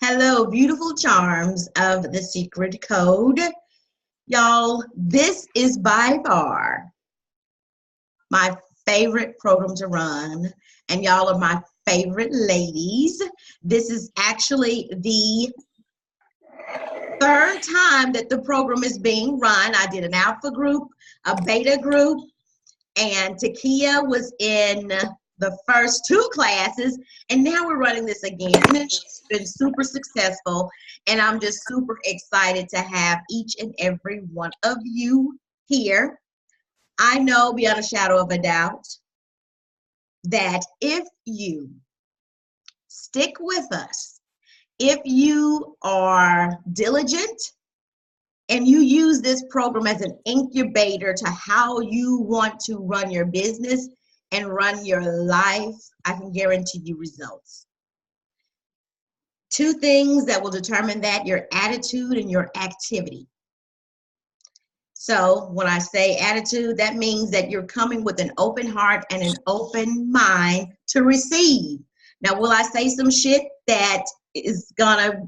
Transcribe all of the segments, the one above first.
Hello, beautiful charms of the secret code. Y'all, this is by far my favorite program to run, and y'all are my favorite ladies. This is actually the third time that the program is being run. I did an alpha group, a beta group, and Takia was in the first two classes, and now we're running this again. It's been super successful, and I'm just super excited to have each and every one of you here. I know beyond a shadow of a doubt that if you stick with us, if you are diligent, and you use this program as an incubator to how you want to run your business and run your life, I can guarantee you results. Two things that will determine that: your attitude and your activity. So when I say attitude, that means that you're coming with an open heart and an open mind to receive. Now, will I say some shit that is gonna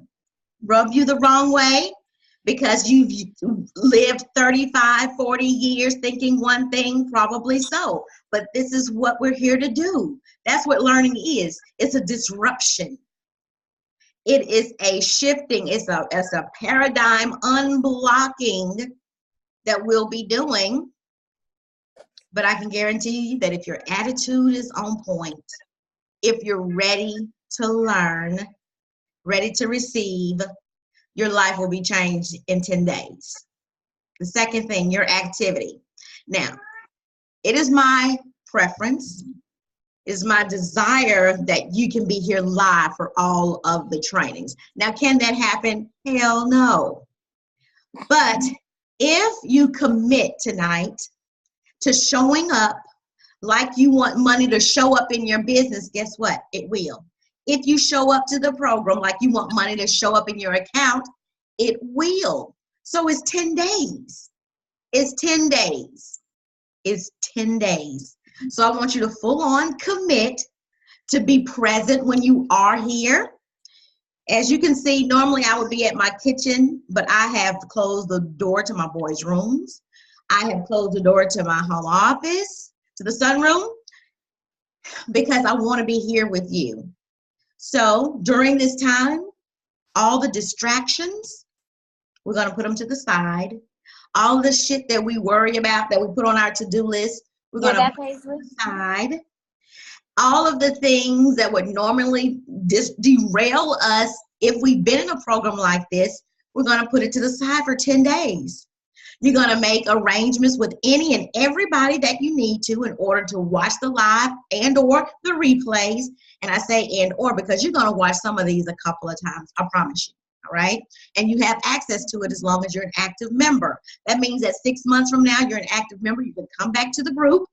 rub you the wrong way because you've lived 35, 40 years thinking one thing? Probably so. But this is what we're here to do. That's what learning is. It's a disruption. It is a shifting. It's a paradigm unblocking that we'll be doing. But I can guarantee you that if your attitude is on point, if you're ready to learn, ready to receive, your life will be changed in 10 days. The second thing, your activity. Now, it is my preference, is my desire that you can be here live for all of the trainings. Now, can that happen? Hell no. But if you commit tonight to showing up like you want money to show up in your business, guess what? It will. If you show up to the program like you want money to show up in your account, it will. So it's 10 days. It's 10 days. It's 10 days. So I want you to full on commit to be present when you are here. As you can see, normally I would be at my kitchen, but I have closed the door to my boys' rooms. I have closed the door to my home office, to the sunroom, because I want to be here with you. So during this time, all the distractions, we're going to put them to the side. All the shit that we worry about, that we put on our to-do list, we're going to put it to the side. All of the things that would normally derail us if we've been in a program like this, we're going to put it to the side for 10 days. You're going to make arrangements with any and everybody that you need to in order to watch the live and or the replays. And I say and or because you're going to watch some of these a couple of times, I promise you. All right. And you have access to it as long as you're an active member. That means that 6 months from now, you're an active member. You can come back to the group,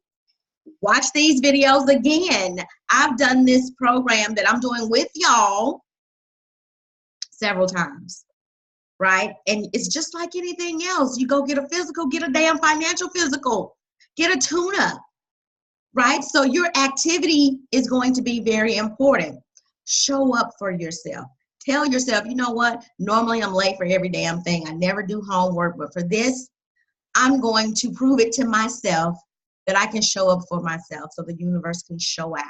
watch these videos again. I've done this program that I'm doing with y'all several times. Right? And it's just like anything else. You go get a physical, get a damn financial physical, get a tune-up. Right? So your activity is going to be very important. Show up for yourself. Tell yourself, you know what? Normally I'm late for every damn thing. I never do homework, but for this, I'm going to prove it to myself that I can show up for myself so the universe can show out.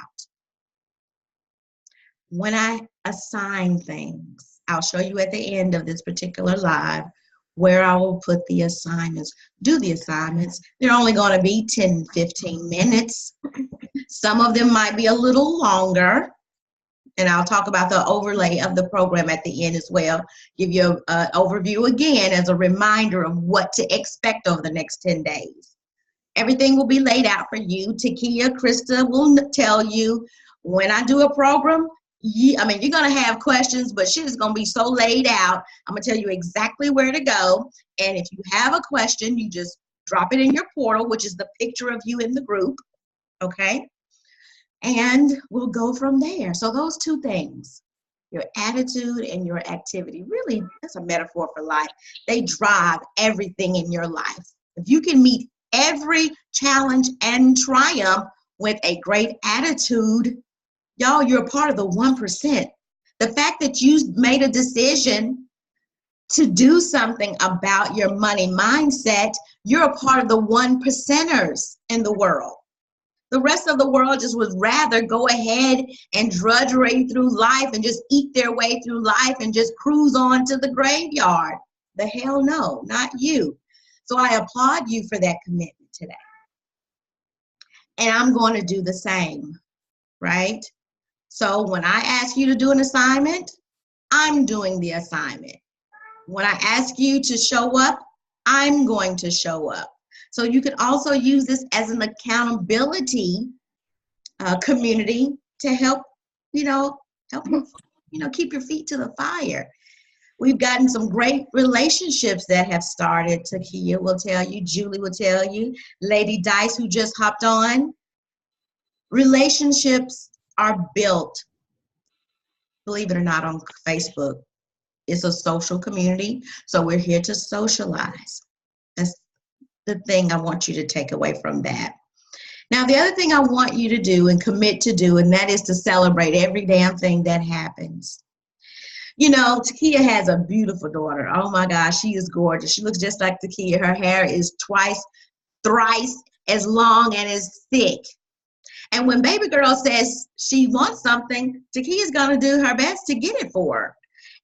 When I assign things, I'll show you at the end of this particular live where I will put the assignments. Do the assignments. They're only going to be 10, 15 minutes. Some of them might be a little longer. And I'll talk about the overlay of the program at the end as well. Give you an overview again as a reminder of what to expect over the next 10 days. Everything will be laid out for you. Takia, Krista will tell you when I do a program, you're going to have questions, but shit is going to be so laid out. I'm going to tell you exactly where to go. And if you have a question, you just drop it in your portal, which is the picture of you in the group. Okay? And we'll go from there. So those two things, your attitude and your activity, really, that's a metaphor for life. They drive everything in your life. If you can meet every challenge and triumph with a great attitude, y'all, you're a part of the 1%. The fact fact that you made a decision to do something about your money mindset, you're a part of the 1%ers in the world. The rest of the world just would rather go ahead and drudgery through life and just eat their way through life and just cruise on to the graveyard. The hell no, not you. So I applaud you for that commitment today. And I'm going to do the same, right? So when I ask you to do an assignment, I'm doing the assignment. When I ask you to show up, I'm going to show up. So you can also use this as an accountability community to help, help you, keep your feet to the fire. We've gotten some great relationships that have started. Takia will tell you, Julie will tell you, Lady Dice, who just hopped on. Relationships are built, believe it or not, on Facebook. It's a social community, so we're here to socialize. That's the thing I want you to take away from that. Now, the other thing I want you to do and commit to do, and that is to celebrate every damn thing that happens. Takia has a beautiful daughter. Oh my gosh, she is gorgeous. She looks just like Takia. Her hair is twice, thrice as long and as thick. And when baby girl says she wants something, Takia's gonna do her best to get it for her.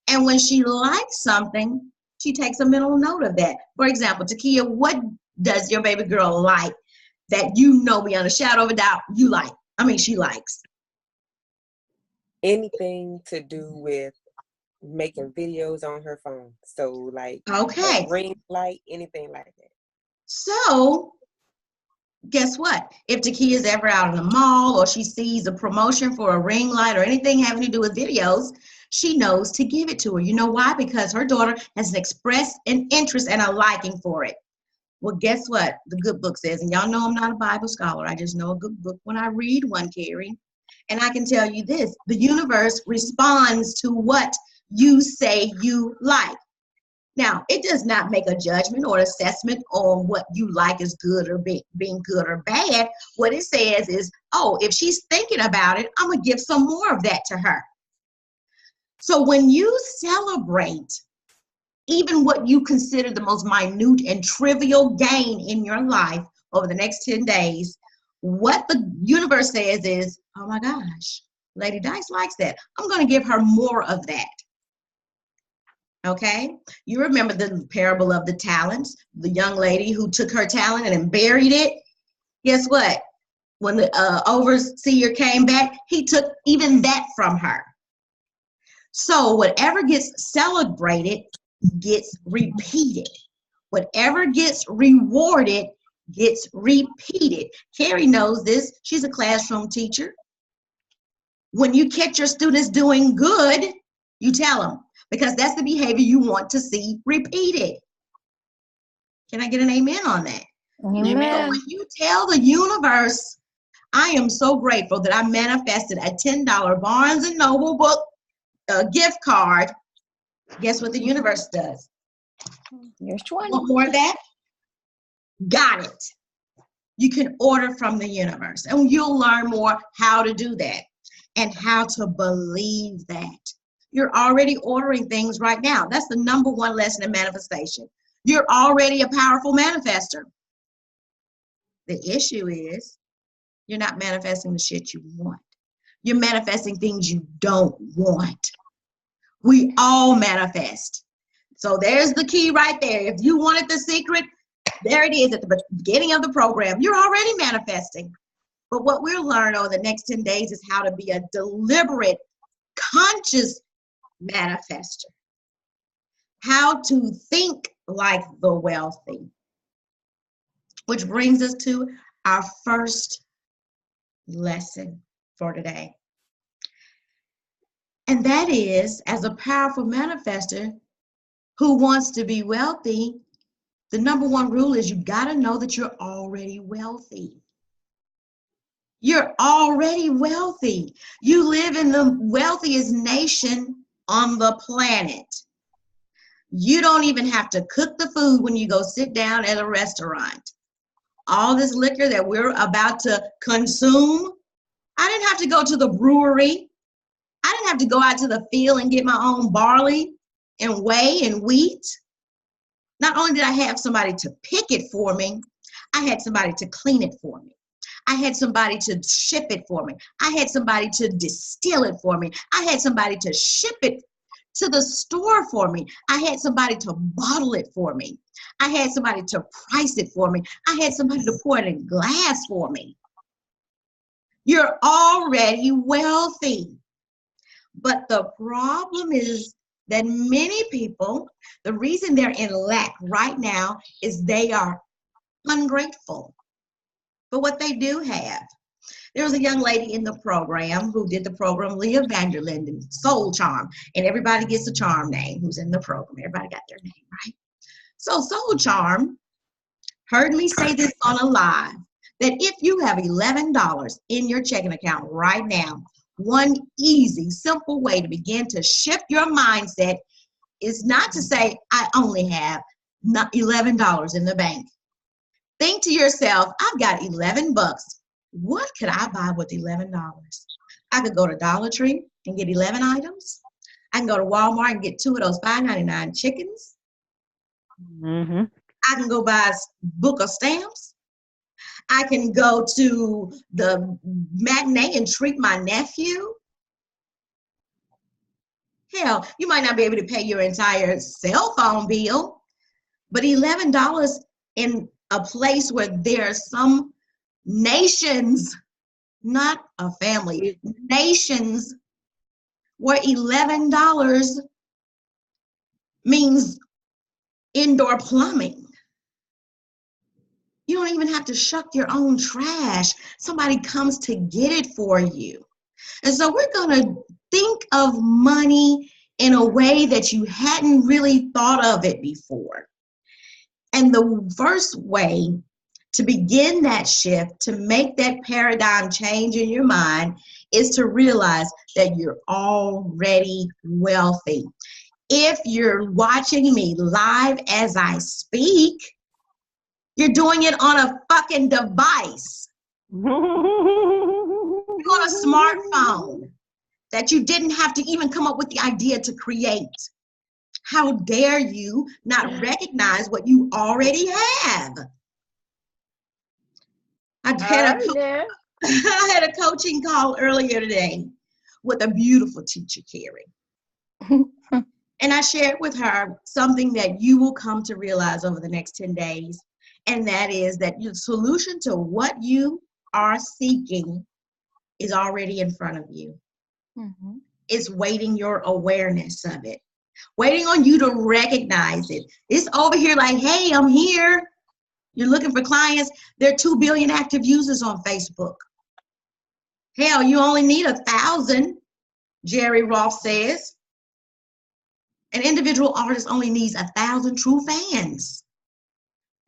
And when she likes something, she takes a mental note of that. For example, Takia, what does your baby girl like that beyond a shadow of a doubt she likes? Anything to do with making videos on her phone. So like okay, ring light, anything like that. So guess what? If Takia is ever out in the mall or she sees a promotion for a ring light or anything having to do with videos, she knows to give it to her. You know why? Because her daughter has expressed an interest and a liking for it. Well, guess what? The good book says, and y'all know I'm not a Bible scholar. I just know a good book when I read one, Carrie. And I can tell you this, the universe responds to what you say you like. Now, it does not make a judgment or assessment on what you like is good or being good or bad. What it says is, if she's thinking about it, I'm going to give some more of that to her. So when you celebrate even what you consider the most minute and trivial gain in your life over the next 10 days, what the universe says is, oh my gosh, Lady Dice likes that. I'm going to give her more of that. Okay? You remember the parable of the talents, the young lady who took her talent and buried it. Guess what? When the overseer came back, he took even that from her. So whatever gets celebrated gets repeated. Whatever gets rewarded gets repeated. Carrie knows this. She's a classroom teacher. When you catch your students doing good, you tell them, because that's the behavior you want to see repeated. Can I get an amen on that? Amen. So when you tell the universe, I am so grateful that I manifested a $10 Barnes & Noble book gift card, guess what the universe does? Here's 20. Want more of that? Got it. You can order from the universe, and you'll learn more how to do that and how to believe that. You're already ordering things right now. That's the number one lesson in manifestation. You're already a powerful manifester. The issue is you're not manifesting the shit you want. You're manifesting things you don't want. We all manifest. So there's the key right there. If you wanted the secret, there it is at the beginning of the program. You're already manifesting. But what we'll learn over the next 10 days is how to be a deliberate, conscious manifester. How to think like the wealthy. Which brings us to our first lesson for today. And that is, as a powerful manifester who wants to be wealthy, the number one rule is you got to know that you're already wealthy. You're already wealthy. You live in the wealthiest nation on the planet. You don't even have to cook the food when you go sit down at a restaurant. All this liquor that we're about to consume, I didn't have to go to the brewery. I didn't have to go out to the field and get my own barley and whey and wheat. Not only did I have somebody to pick it for me, I had somebody to clean it for me. I had somebody to ship it for me. I had somebody to distill it for me. I had somebody to ship it to the store for me. I had somebody to bottle it for me. I had somebody to price it for me. I had somebody to pour it in glass for me. You're already wealthy. But the problem is that many people, the reason they're in lack right now is they are ungrateful for what they do have. There was a young lady in the program who did the program, Leah Vanderlinden, Soul Charm, and everybody gets a charm name who's in the program. Everybody got their name, right? So Soul Charm heard me say this on a live, that if you have $11 in your checking account right now, one easy, simple way to begin to shift your mindset is not to say, I only have $11 in the bank. Think to yourself, I've got 11 bucks. What could I buy with $11? I could go to Dollar Tree and get 11 items. I can go to Walmart and get 2 of those $5.99 chickens. Mm-hmm. I can go buy a book of stamps. I can go to the matinee and treat my nephew. Hell, you might not be able to pay your entire cell phone bill, but $11 in a place where there are some nations, not a family, nations where $11 means indoor plumbing. You don't even have to shuck your own trash. Somebody comes to get it for you. And so we're going to think of money in a way that you hadn't really thought of it before. And the first way to begin that shift, to make that paradigm change in your mind, is to realize that you're already wealthy. If you're watching me live as I speak, you're doing it on a fucking device. You're on a smartphone that you didn't have to even come up with the idea to create. How dare you not recognize what you already have? I had a coaching call earlier today with a beautiful teacher, Carrie. And I shared with her something that you will come to realize over the next 10 days. And that is that your solution to what you are seeking is already in front of you. Mm-hmm. It's waiting your awareness of it, waiting on you to recognize it. It's over here like, hey, I'm here. You're looking for clients. There are 2 billion active users on Facebook. Hell, you only need 1,000, Jerry Roth says. An individual artist only needs 1,000 true fans.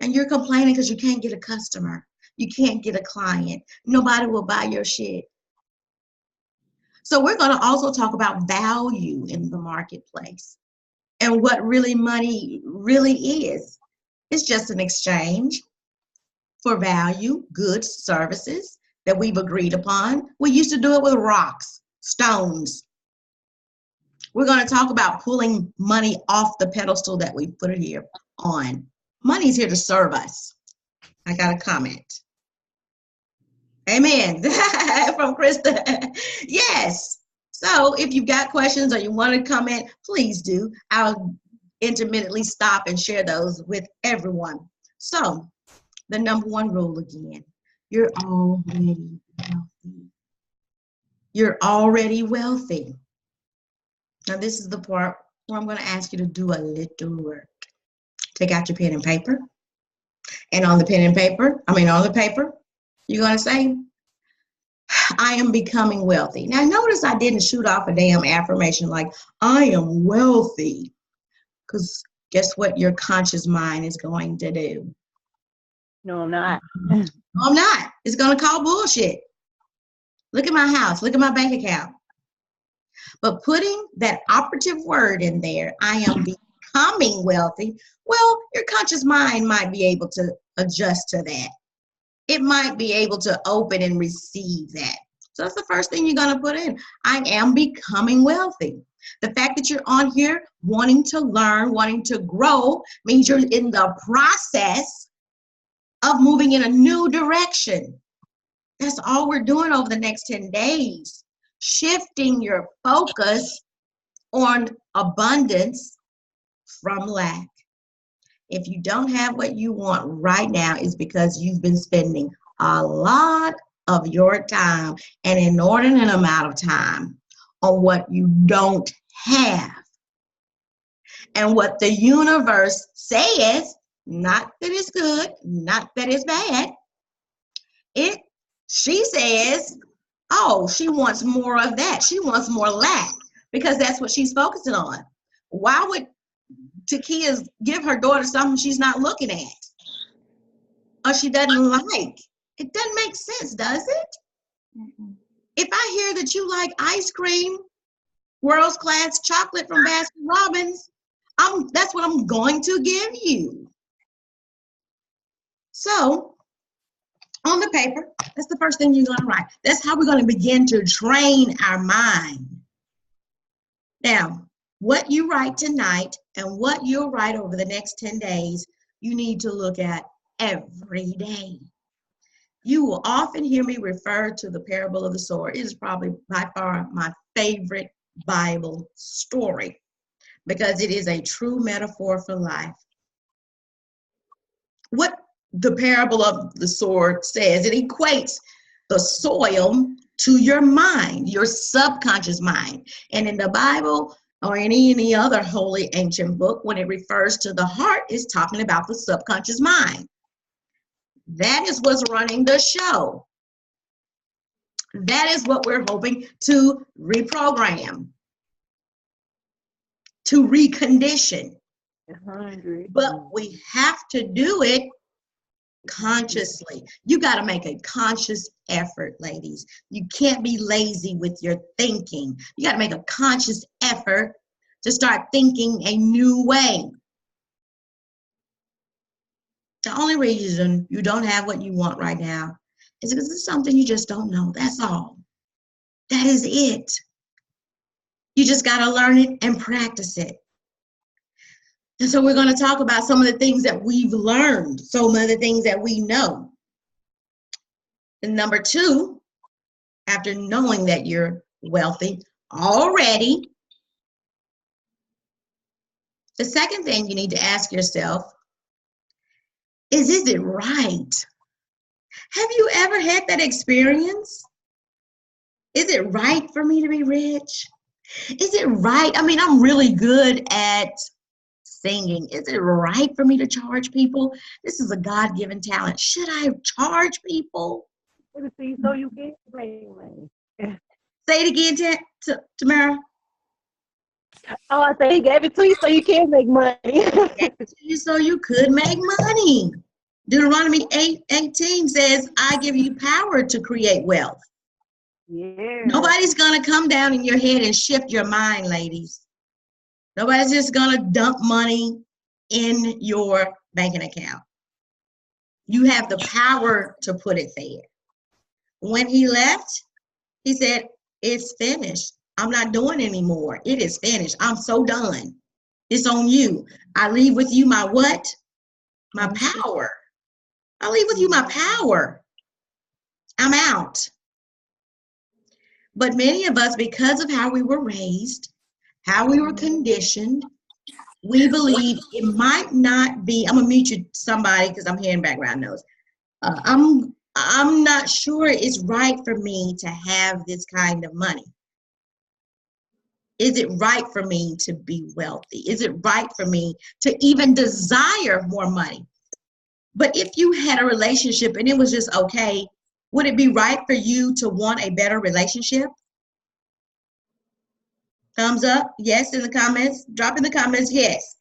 And you're complaining because you can't get a customer. You can't get a client. Nobody will buy your shit. So we're going to also talk about value in the marketplace and what really money really is. It's just an exchange for value, goods, services that we've agreed upon. We used to do it with rocks, stones. We're going to talk about pulling money off the pedestal that we put it here on. Money's here to serve us. I got a comment. Amen. From Krista. Yes. So if you've got questions or you want to comment, please do. I'll intermittently stop and share those with everyone. So the number one rule again, you're already wealthy. You're already wealthy. Now this is the part where I'm going to ask you to do a little work. Take out your pen and paper. And on the paper, you're going to say, I am becoming wealthy. Now, notice I didn't shoot off a damn affirmation like, I am wealthy. Because guess what your conscious mind is going to do? No, I'm not. No, I'm not. It's going to call bullshit. Look at my house. Look at my bank account. But putting that operative word in there, I am becoming wealthy, well, your conscious mind might be able to adjust to that. It might be able to open and receive that. So that's the first thing you're going to put in. I am becoming wealthy. The fact that you're on here wanting to learn, wanting to grow, means you're in the process of moving in a new direction. That's all we're doing over the next 10 days. Shifting your focus on abundance from lack. If you don't have what you want right now, it's because you've been spending a lot of your time, an inordinate amount of time, on what you don't have. And what the universe says, not that it's good, not that it's bad, she says, oh, she wants more of that. She wants more lack, because that's what she's focusing on. Why would Takia give her daughter something she's not looking at or she doesn't like? It doesn't make sense, does it? Mm-hmm. If I hear that you like ice cream, world's class chocolate from Baskin Robbins, that's what I'm going to give you. So, on the paper, that's the first thing you're going to write. That's how we're going to begin to train our mind. Now, what you write tonight and what you'll write over the next 10 days, you need to look at every day. You will often hear me refer to the parable of the sower. It is probably by far my favorite Bible story because it is a true metaphor for life. What the parable of the sower says, it equates the soil to your mind, your subconscious mind. And in the Bible or any other holy ancient book, when it refers to the heart, it's talking about the subconscious mind. That is what's running the show. That is what we're hoping to reprogram, to recondition. But we have to do it consciously. You got to make a conscious effort, ladies. You can't be lazy with your thinking. You got to make a conscious effort to start thinking a new way. The only reason you don't have what you want right now is because it's something you just don't know. That's all. That is it. You just got to learn it and practice it. And so we're going to talk about some of the things that we've learned, some of the things that we know. And number two, after knowing that you're wealthy already, the second thing you need to ask yourself is it right? Have you ever had that experience? Is it right for me to be rich? Is it right? I mean, I'm really good at singing. Is it right for me to charge people? This is a God-given talent. Should I charge people? So you can make money. Say it again, Tamara. Oh, I say he gave it to you so you can make money. So you could make money. Deuteronomy 8:18 says, I give you power to create wealth. Yeah. Nobody's going to come down in your head and shift your mind, ladies. Nobody's just going to dump money in your banking account. You have the power to put it there. When he left, he said, it's finished. I'm not doing anymore. It is finished. I'm so done. It's on you. I leave with you my what? My power. I leave with you my power. I'm out. But many of us, because of how we were raised, how we were conditioned, we believe it might not be. I'm gonna mute you, somebody, because I'm hearing background noise. I'm not sure it's right for me to have this kind of money. Is it right for me to be wealthy? Is it right for me to even desire more money? But if you had a relationship and it was just okay, would it be right for you to want a better relationship? Thumbs up, yes, in the comments. Drop in the comments, yes.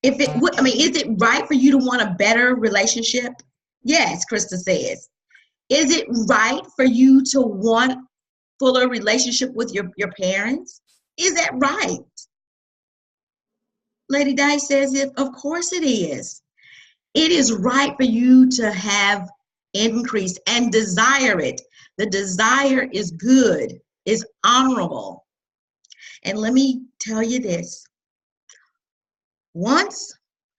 If it would, I mean, is it right for you to want a better relationship? Yes, Krista says. Is it right for you to want fuller relationship with your parents? Is that right? Lady Di says, of course it is. It is right for you to have increase and desire it. The desire is good, is honorable. And let me tell you this. Once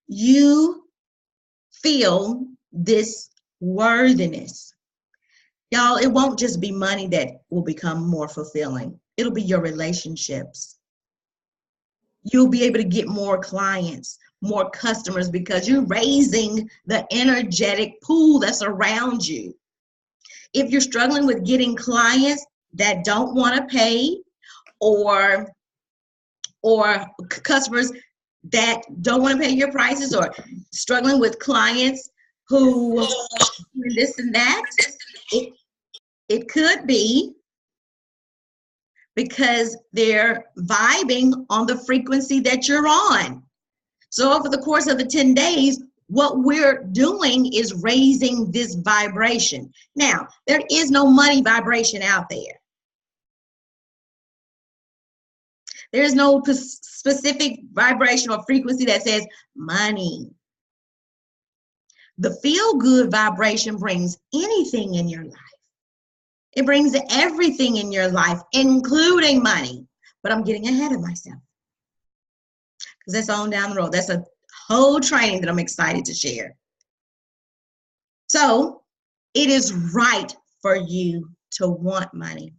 you feel this worthiness, y'all, it won't just be money that will become more fulfilling. It'll be your relationships. You'll be able to get more clients, more customers, because you're raising the energetic pool that's around you. If you're struggling with getting clients that don't want to pay, or customers that don't want to pay your prices, or struggling with clients who doing this and that, it could be because they're vibing on the frequency that you're on. So over the course of the 10 days, what we're doing is raising this vibration. Now, there is no money vibration out there. There is no specific vibration or frequency that says money. The feel-good vibration brings anything in your life. It brings everything in your life, including money. But I'm getting ahead of myself because that's on down the road. That's a whole training that I'm excited to share. So it is right for you to want money.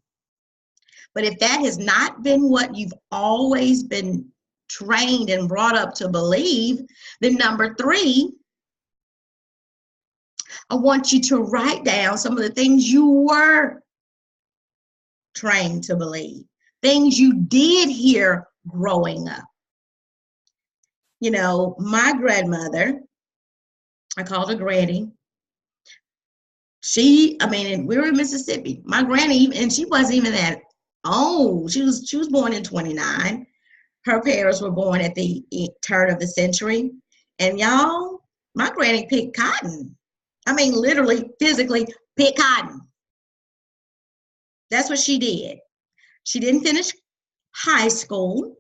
But if that has not been what you've always been trained and brought up to believe, then number 3, I want you to write down some of the things you were trained to believe, things you did hear growing up. You know, my grandmother, I called her Granny. We were in Mississippi. My granny, and she wasn't even that old. She was born in 29. Her parents were born at the turn of the century. And y'all, my granny picked cotton. Literally, physically picked cotton. That's what she did. She didn't finish high school.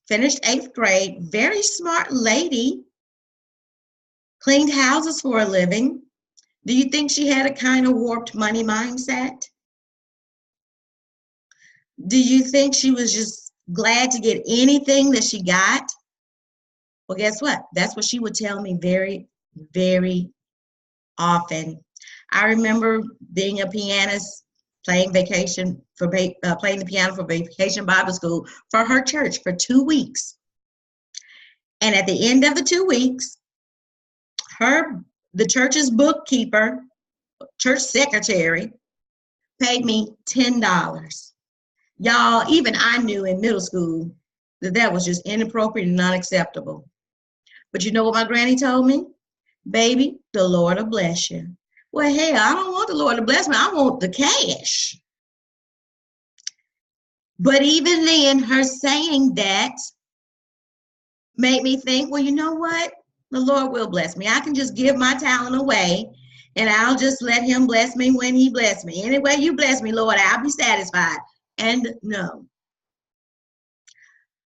Finished 8th grade. Very smart lady. Cleaned houses for a living. Do you think she had a kind of warped money mindset? Do you think she was just glad to get anything that she got? Well, guess what? That's what she would tell me very, very often. I remember being a pianist, playing the piano for Vacation Bible School for her church for 2 weeks. And at the end of the 2 weeks, the church's bookkeeper, church secretary, paid me $10. Y'all, even I knew in middle school that was just inappropriate and unacceptable. But you know what my granny told me? Baby, the Lord will bless you. Well, hell, I don't want the Lord to bless me. I want the cash. But even then, her saying that made me think, well, you know what? The Lord will bless me. I can just give my talent away, and I'll just let him bless me when he bless me. Anyway, you bless me, Lord, I'll be satisfied. And no.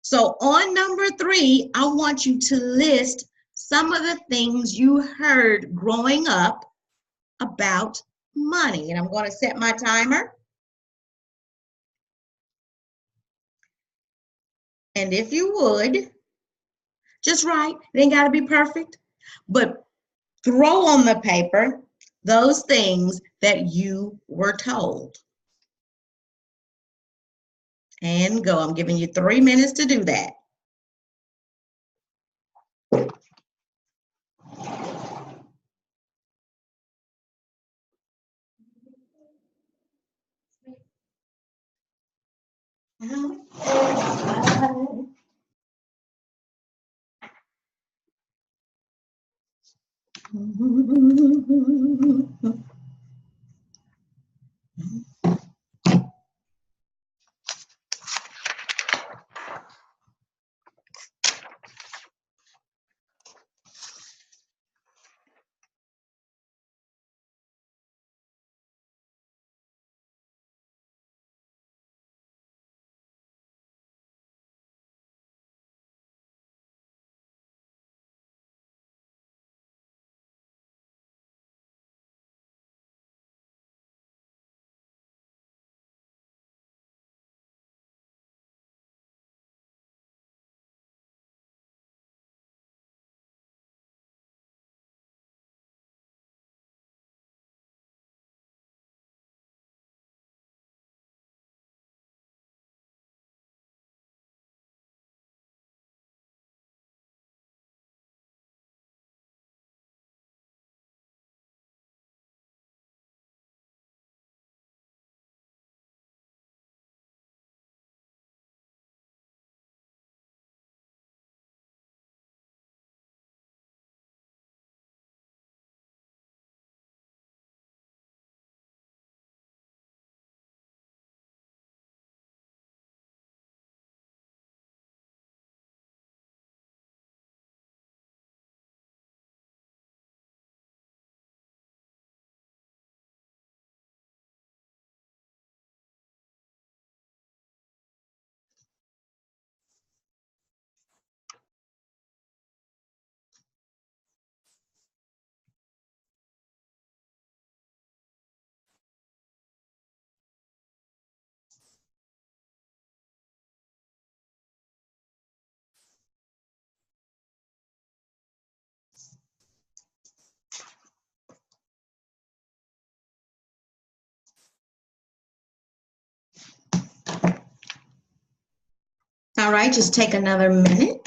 So on number 3, I want you to list some of the things you heard growing up about money. And I'm going to set my timer. And if you would, just write. It ain't got to be perfect, but throw on the paper those things that you were told. And go. I'm giving you 3 minutes to do that. right, just take another minute.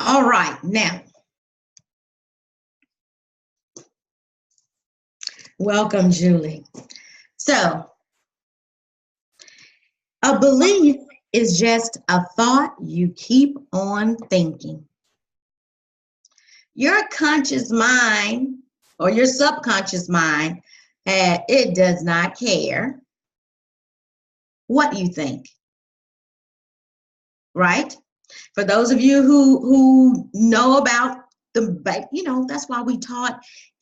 All right, now, welcome, Julie. So, a belief is just a thought you keep on thinking. Your conscious mind or your subconscious mind, it does not care what you think, right? For those of you who know about that's why we taught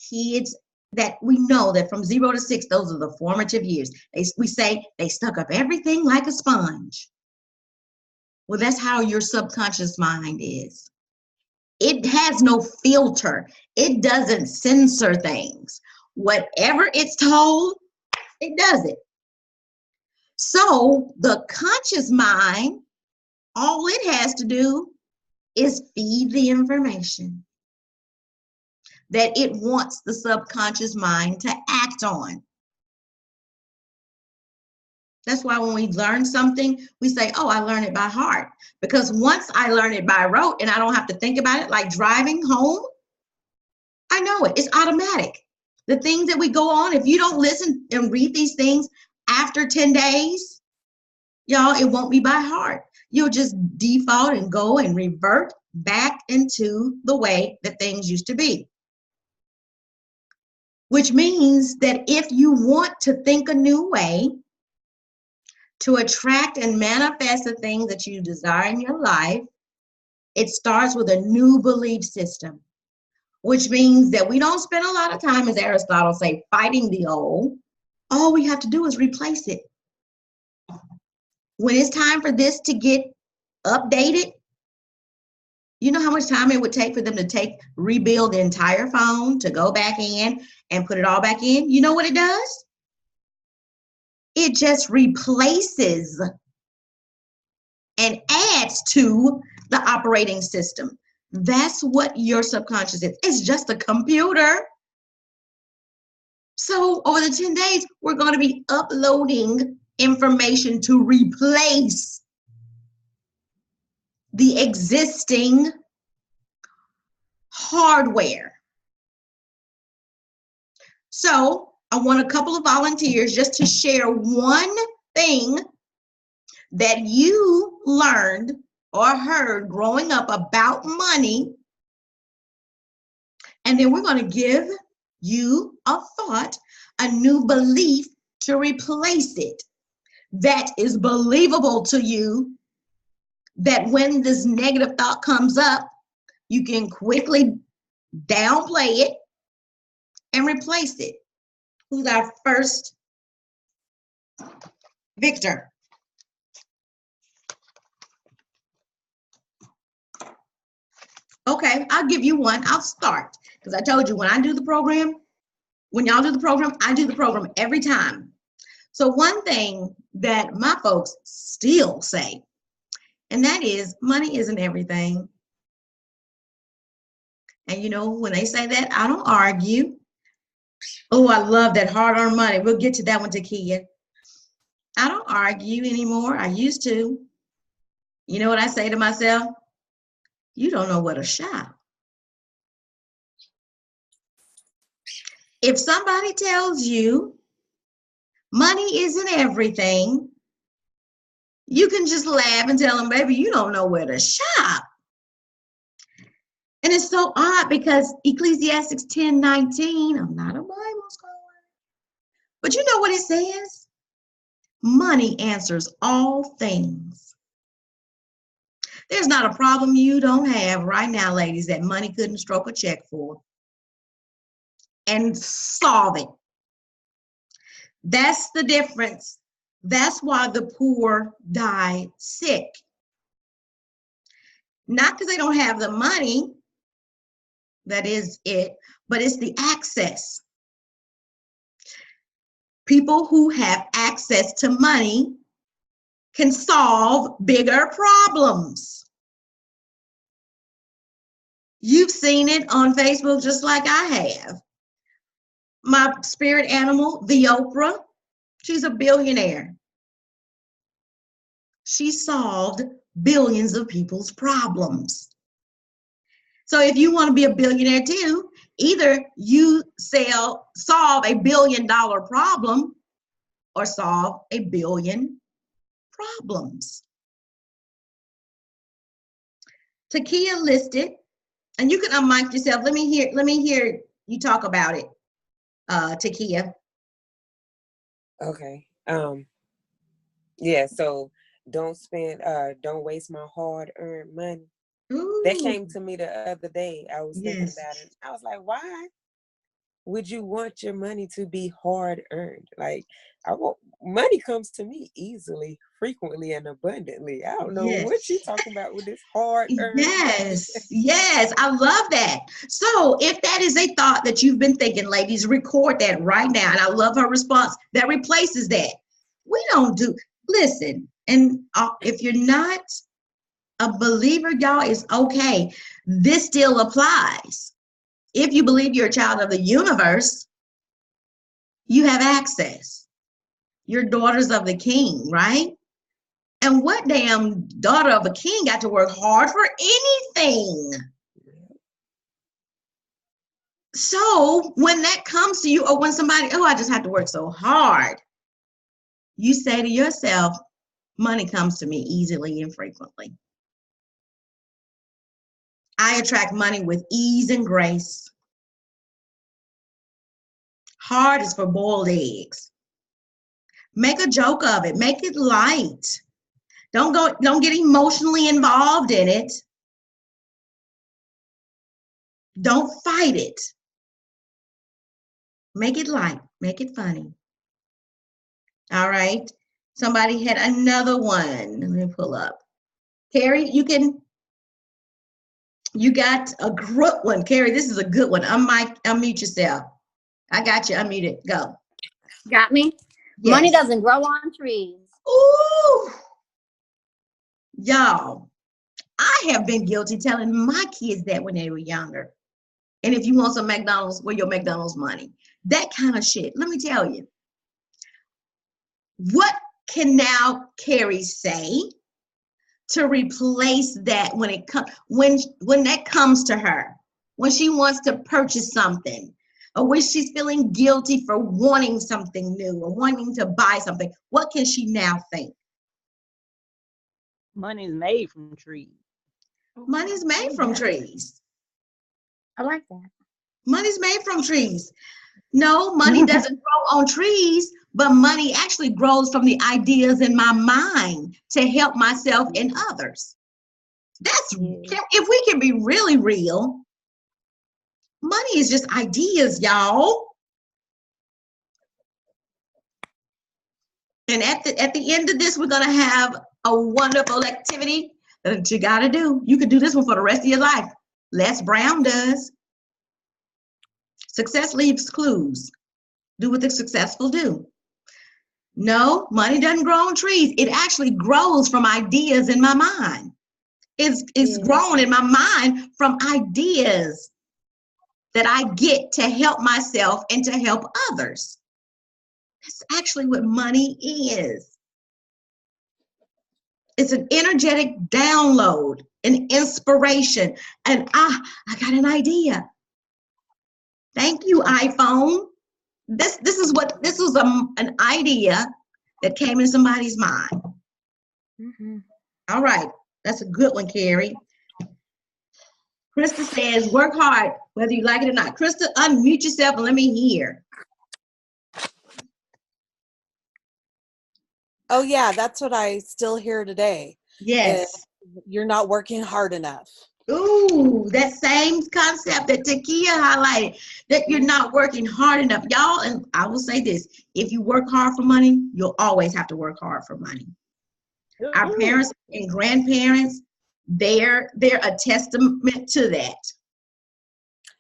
kids that we know that from 0 to 6, those are the formative years. We say they suck up everything like a sponge. Well, that's how your subconscious mind is. It has no filter. It doesn't censor things. Whatever it's told, it does it. So the conscious mind, all it has to do is feed the information that it wants the subconscious mind to act on. That's why when we learn something, we say, oh, I learned it by heart. Because once I learn it by rote and I don't have to think about it, like driving home, I know it. It's automatic. The things that we go on, if you don't listen and read these things after 10 days, y'all, it won't be by heart. You'll just default and go and revert back into the way that things used to be. Which means that if you want to think a new way, to attract and manifest the things that you desire in your life, it starts with a new belief system, which means that we don't spend a lot of time, as Aristotle say, fighting the old. All we have to do is replace it. When it's time for this to get updated, you know how much time it would take for them to rebuild the entire phone, to go back in and put it all back in? You know what it does? It just replaces and adds to the operating system. That's what your subconscious is. It's just a computer. So over the 10 days, we're going to be uploading information to replace the existing hardware. So I want a couple of volunteers just to share one thing that you learned or heard growing up about money. And then we're going to give you a thought, a new belief to replace it that is believable to you, that when this negative thought comes up, you can quickly downplay it and replace it. Who's our first? Victor. Okay, I'll give you one. I'll start because I told you when I do the program, when y'all do the program, I do the program every time. So one thing that my folks still say, and that is money isn't everything. And you know, when they say that, I don't argue. Oh, I love that hard-earned money. We'll get to that one, Takia. I don't argue anymore. I used to. You know what I say to myself? You don't know what to shop. If somebody tells you money isn't everything, you can just laugh and tell them, baby, you don't know where to shop. And it's so odd because Ecclesiastes 10:19, I'm not a Bible scholar, But you know what it says? Money answers all things. There's not a problem you don't have right now, ladies, that money couldn't stroke a check for and solve it. That's the difference. That's why the poor die sick. Not because they don't have the money, that is it, but it's the access. People who have access to money can solve bigger problems. You've seen it on Facebook just like I have. My spirit animal, the Oprah, she's a billionaire. She solved billions of people's problems. So if you want to be a billionaire too, either you solve a $1 billion problem or solve a billion problems. Takia listed, and you can unmic yourself. Let me hear you talk about it, Takia. Okay. Yeah, so don't waste my hard-earned money. Ooh, That came to me the other day. I was thinking yes. about it. I was like, why would you want your money to be hard-earned? Like, money comes to me easily, frequently, and abundantly. I don't know what you're Yes. talking about with this hard-earned money. Yes, I love that. So if that is a thought that you've been thinking, ladies, record that right now. And I love her response. That replaces that. We don't listen, and if you're not a believer, y'all, it's okay. This still applies. If you believe you're a child of the universe, you have access. You're daughters of the king, right? And what damn daughter of a king got to work hard for anything? So when that comes to you, or when somebody, I just have to work so hard, you say to yourself, money comes to me easily and frequently. I attract money with ease and grace. Hard is for boiled eggs. Make a joke of it. Make it light. Don't get emotionally involved in it. Don't fight it. Make it light. Make it funny. All right. Somebody had another one. Let me pull up. Carrie, you got a good one. Carrie, this is a good one. Unmute yourself. I got you unmuted. Go. Got me? Yes. Money doesn't grow on trees. Ooh. Y'all, I have been guilty telling my kids that when they were younger. And if you want some McDonald's, where your McDonald's money? That kind of shit. Let me tell you. What can now Carrie say to replace that when that comes to her, when she wants to purchase something, or when she's feeling guilty for wanting something new or wanting to buy something? What can she now think? Money's made from trees. Money's made from trees. I like that. Money's made from trees. No, money doesn't grow on trees, but money actually grows from the ideas in my mind to help myself and others. If we can be really real, money is just ideas, y'all. And at the end of this, we're gonna have a wonderful activity that you gotta do. You could do this one for the rest of your life. Les Brown does. Success leaves clues. Do what the successful do. No, money doesn't grow on trees. It actually grows from ideas in my mind. It's grown in my mind from ideas that I get to help myself and to help others. That's actually what money is. It's an energetic download, an inspiration, and I got an idea. Thank you, iPhone. This was an idea that came in somebody's mind. Mm-hmm. All right, that's a good one, Carrie. Krista says, work hard, whether you like it or not. Krista, unmute yourself and let me hear. Oh yeah, that's what I still hear today. Yes. You're not working hard enough. Ooh, that same concept that Takia highlighted, that you're not working hard enough. Y'all, and I will say this, if you work hard for money, you'll always have to work hard for money. Our parents and grandparents, they're a testament to that.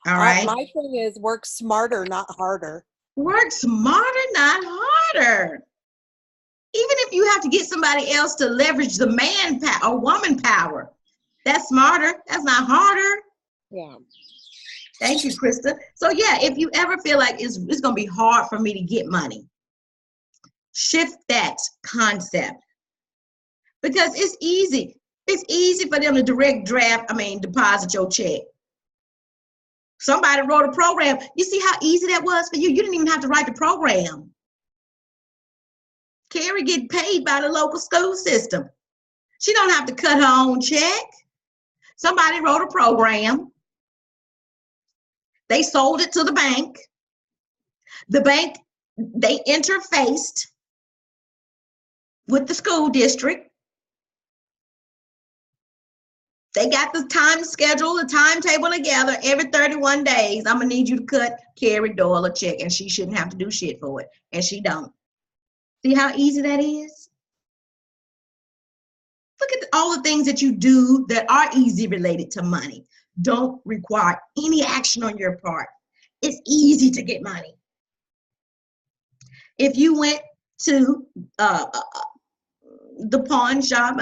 All right. My thing is work smarter, not harder. Work smarter, not harder. Even if you have to get somebody else to leverage the man power or woman power, that's smarter. That's not harder. Yeah. Thank you, Krista. So yeah, if you ever feel like it's going to be hard for me to get money, shift that concept, because it's easy. It's easy for them to deposit your check. Somebody wrote a program. You see how easy that was for you? You didn't even have to write the program. Carrie get paid by the local school system. She don't have to cut her own check. Somebody wrote a program. They sold it to the bank. The bank, they interfaced with the school district. They got the time schedule, the timetable together. Every 31 days, I'm gonna need you to cut Carrie Doyle a check, and she shouldn't have to do shit for it, and she don't. See how easy that is? Look at all the things that you do that are easy related to money. Don't require any action on your part. It's easy to get money. If you went to the pawn shop,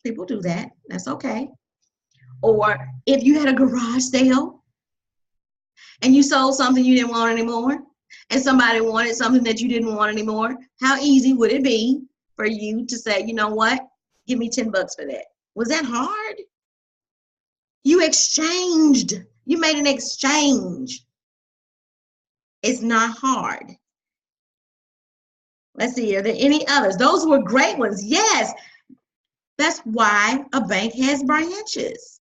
people do that. That's okay. Or if you had a garage sale and you sold something you didn't want anymore, and somebody wanted something that you didn't want anymore, how easy would it be for you to say, you know what, give me $10 for that? Was that hard? You exchanged. You made an exchange. It's not hard. Let's see, are there any others? Those were great ones. Yes, that's why a bank has branches,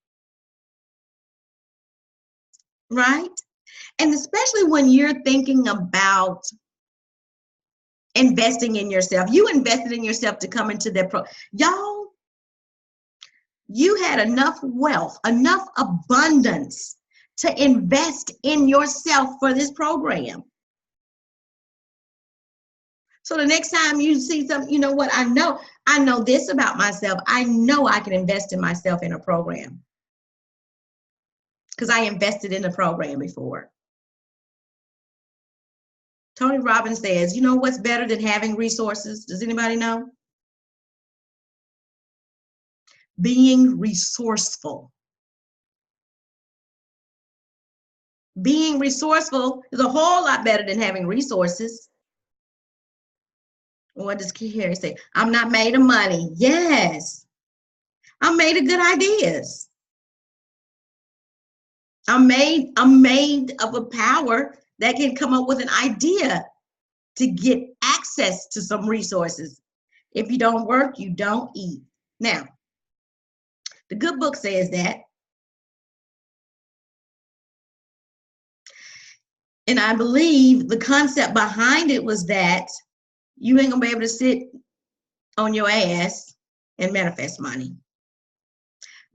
right? And especially when you're thinking about investing in yourself. You invested in yourself to come into that y'all, you had enough wealth, enough abundance to invest in yourself for this program. So the next time you see something, you know what, I know this about myself. I know I can invest in myself in a program because I invested in the program before. Tony Robbins says, you know what's better than having resources? Does anybody know? Being resourceful. Being resourceful is a whole lot better than having resources. What does Harry say? I'm not made of money. Yes. I'm made of good ideas. I'm made of a power that can come up with an idea to get access to some resources. If you don't work, you don't eat. Now, the good book says that. And I believe the concept behind it was that you ain't gonna be able to sit on your ass and manifest money.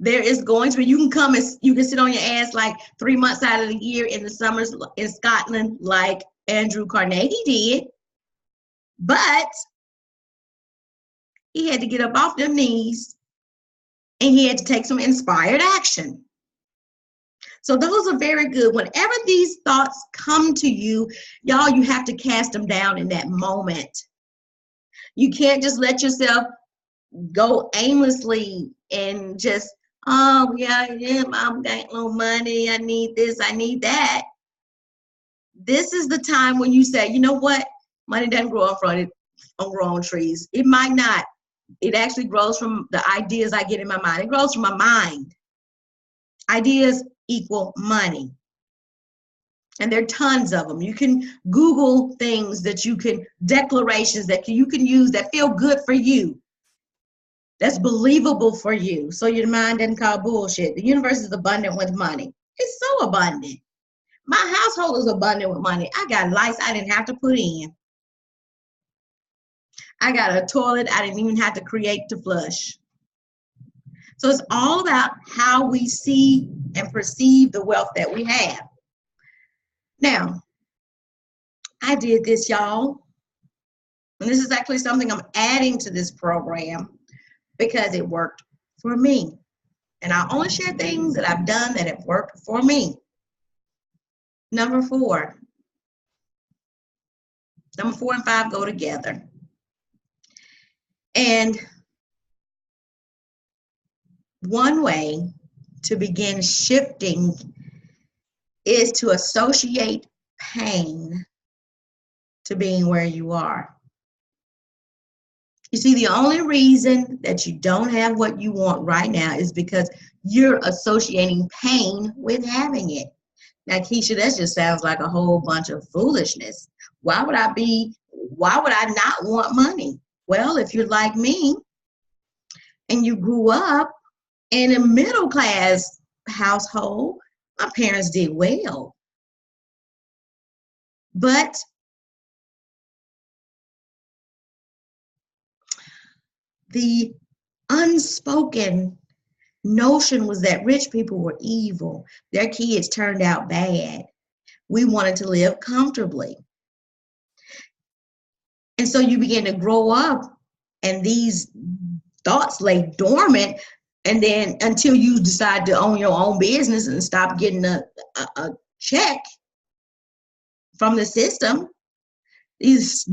There is going to be, you can sit on your ass like 3 months out of the year in the summers in Scotland like Andrew Carnegie did, but he had to get up off them knees and he had to take some inspired action. So those are very good. Whenever these thoughts come to you, y'all, you have to cast them down in that moment. You can't just let yourself go aimlessly and just, oh, yeah, I'm got no money. I need this, I need that. This is the time when you say, you know what? Money doesn't grow on trees. It might not. It actually grows from the ideas I get in my mind. It grows from my mind. Ideas equal money. And there are tons of them. You can Google things declarations that you can use that feel good for you. That's believable for you. So your mind doesn't call bullshit. The universe is abundant with money. It's so abundant. My household is abundant with money. I got lights I didn't have to put in. I got a toilet I didn't even have to create to flush. So it's all about how we see and perceive the wealth that we have. Now, I did this, y'all. And this is actually something I'm adding to this program because it worked for me. And I only share things that I've done that have worked for me. Number 4 and 5 go together. And one way to begin shifting is to associate pain to being where you are. You see, the only reason that you don't have what you want right now is because you're associating pain with having it. Now, Keisha, that just sounds like a whole bunch of foolishness. Why would I not want money? Well, if you're like me and you grew up in a middle class household, my parents did well. But the unspoken notion was that rich people were evil. Their kids turned out bad. We wanted to live comfortably. And so you begin to grow up and these thoughts lay dormant, and then until you decide to own your own business and stop getting a check from the system, these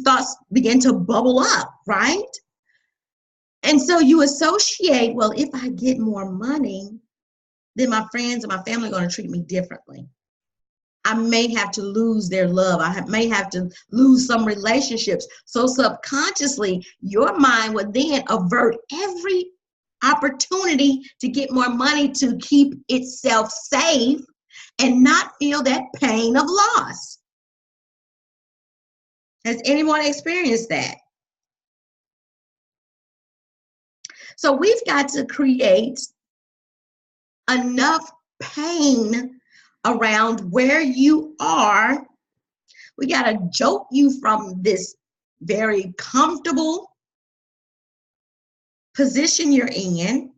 thoughts begin to bubble up, right? And so you associate, well, if I get more money, then my friends and my family are going to treat me differently. I may have to lose their love. I may have to lose some relationships. So subconsciously, your mind would then avert every opportunity to get more money to keep itself safe and not feel that pain of loss. Has anyone experienced that? So we've got to create enough pain around where you are. We got to jolt you from this very comfortable position you're in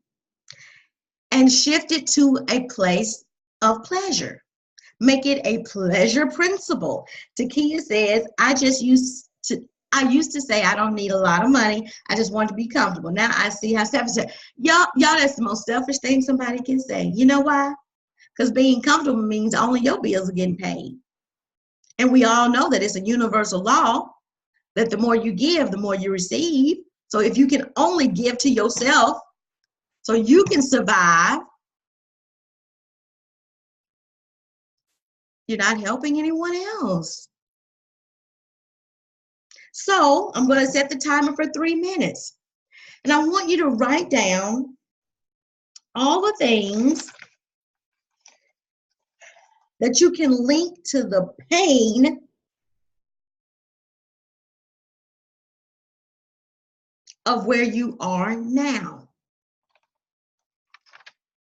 and shift it to a place of pleasure. Make it a pleasure principle. Takia says, I used to say I don't need a lot of money. I just want to be comfortable. Now I see how selfish. Y'all, that's the most selfish thing somebody can say. You know why? Because being comfortable means only your bills are getting paid. And we all know that it's a universal law that the more you give, the more you receive. So if you can only give to yourself so you can survive, you're not helping anyone else. So I'm going to set the timer for 3 minutes. And I want you to write down all the things that you can link to the pain of where you are now.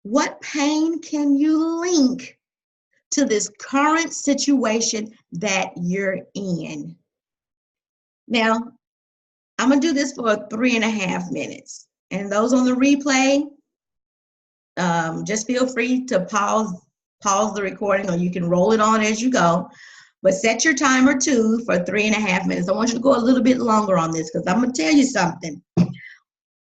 What pain can you link to this current situation that you're in? Now, I'm going to do this for 3.5 minutes. And those on the replay, just feel free to pause the recording, or you can roll it on as you go. But set your timer too for 3.5 minutes. I want you to go a little bit longer on this because I'm going to tell you something.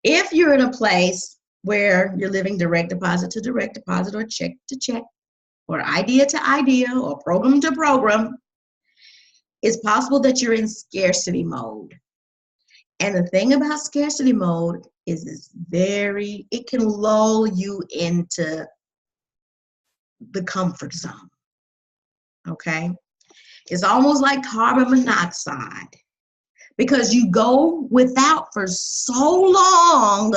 If you're in a place where you're living direct deposit to direct deposit or check to check or idea to idea or program to program, it's possible that you're in scarcity mode. And the thing about scarcity mode is it can lull you into the comfort zone, okay? It's almost like carbon monoxide because you go without for so long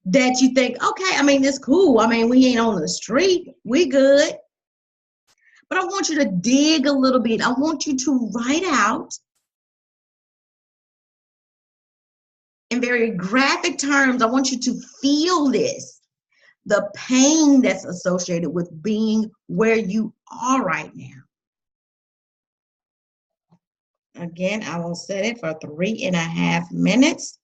that you think, okay, I mean, it's cool. I mean, we ain't on the street. We good. But I want you to dig a little bit. I want you to write out in very graphic terms. I want you to feel this, the pain that's associated with being where you are right now. Again, I will set it for 3.5 minutes.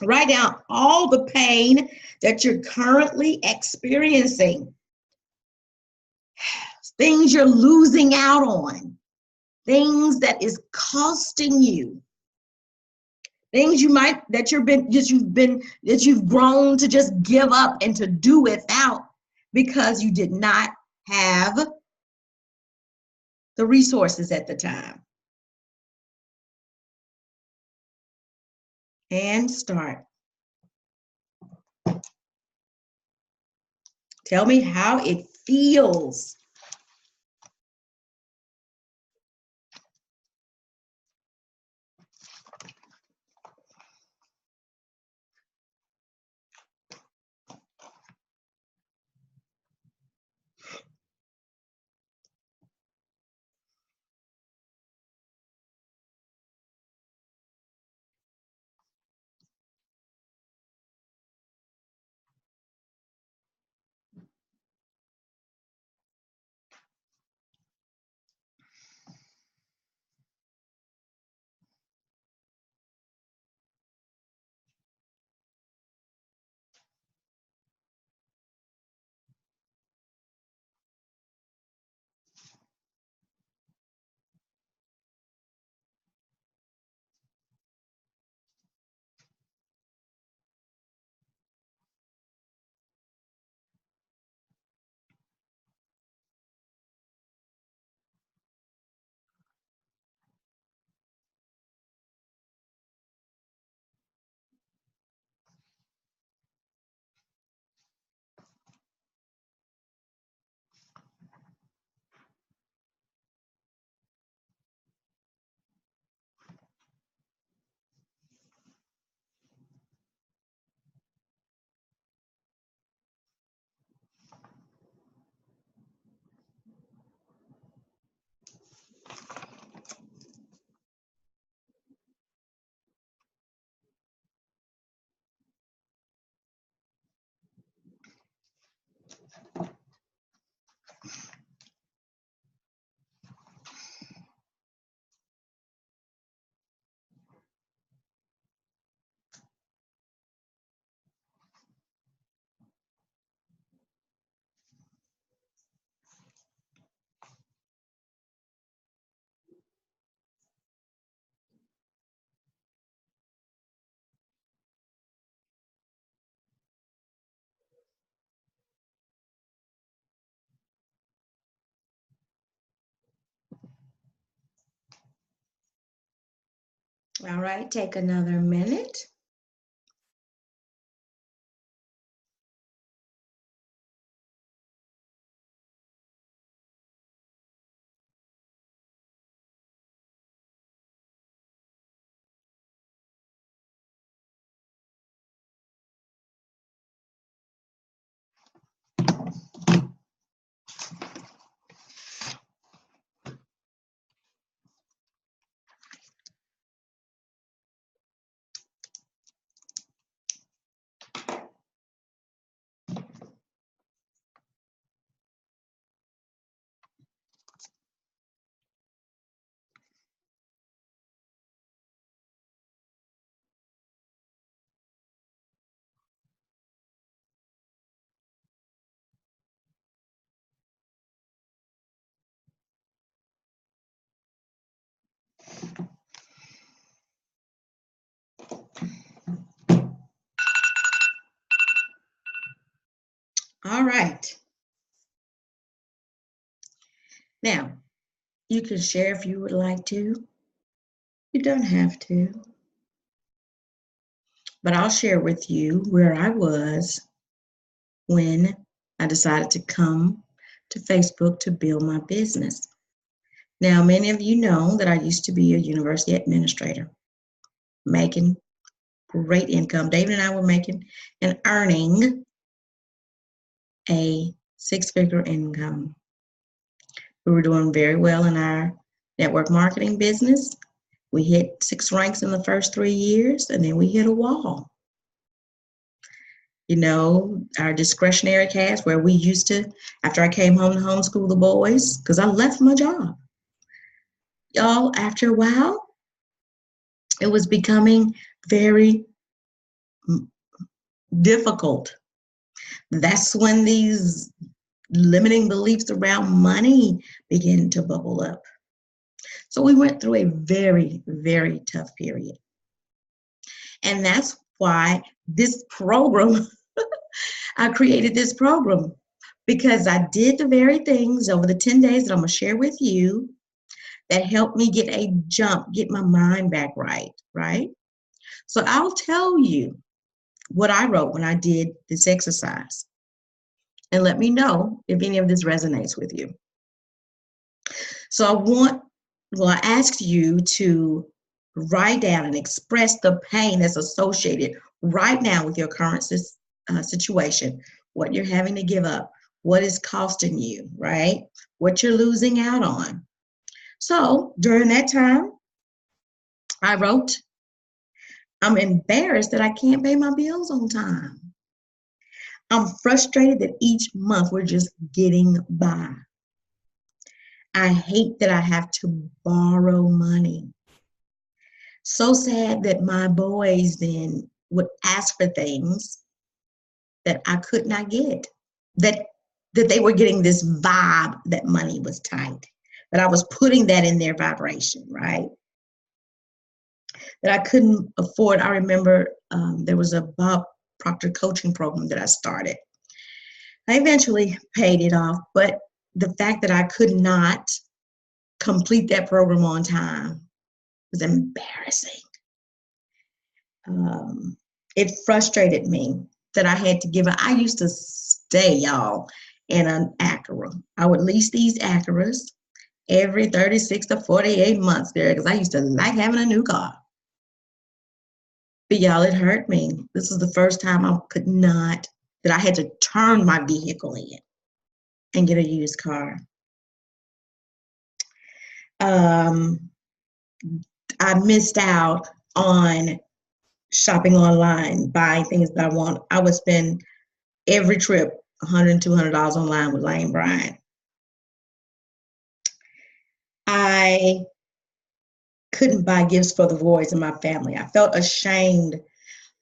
Write down all the pain that you're currently experiencing, things you're losing out on, things that is costing you, things that you've grown to just give up and to do without because you did not have the resources at the time. And start. Tell me how it feels. All right, take another minute. All right. Now, you can share if you would like to. You don't have to. But I'll share with you where I was when I decided to come to Facebook to build my business. Now, many of you know that I used to be a university administrator, making great income. David and I were making and earning a six-figure income. We were doing very well in our network marketing business. We hit 6 ranks in the first 3 years, and then we hit a wall. You know, our discretionary cash where we used to, after I came home to homeschool the boys, because I left my job. Y'all, after a while, it was becoming very difficult. That's when these limiting beliefs around money began to bubble up. So we went through a very, very tough period. And that's why this program, I created this program, because I did the very things over the 10 days that I'm going to share with you that helped me get a jump, get my mind back right, right? So I'll tell you what I wrote when I did this exercise, and let me know if any of this resonates with you. So I asked you to write down and express the pain that's associated right now with your current situation, what you're having to give up, what is costing you, right? What you're losing out on. So during that time, I wrote, I'm embarrassed that I can't pay my bills on time. I'm frustrated that each month we're just getting by. I hate that I have to borrow money. So sad that my boys then would ask for things that I could not get, that they were getting this vibe that money was tight, that I was putting that in their vibration, right? That I couldn't afford. I remember there was a Bob Proctor coaching program that I started. I eventually paid it off, but the fact that I could not complete that program on time was embarrassing. It frustrated me that I had to give up. I used to stay, y'all, in an Acura. I would lease these Acuras every 36 to 48 months there because I used to like having a new car. But y'all, it hurt me. This was the first time that I had to turn my vehicle in and get a used car. I missed out on shopping online, buying things that I want. I would spend every trip $100, $200 online with Lane Bryant. I couldn't buy gifts for the boys in my family. I felt ashamed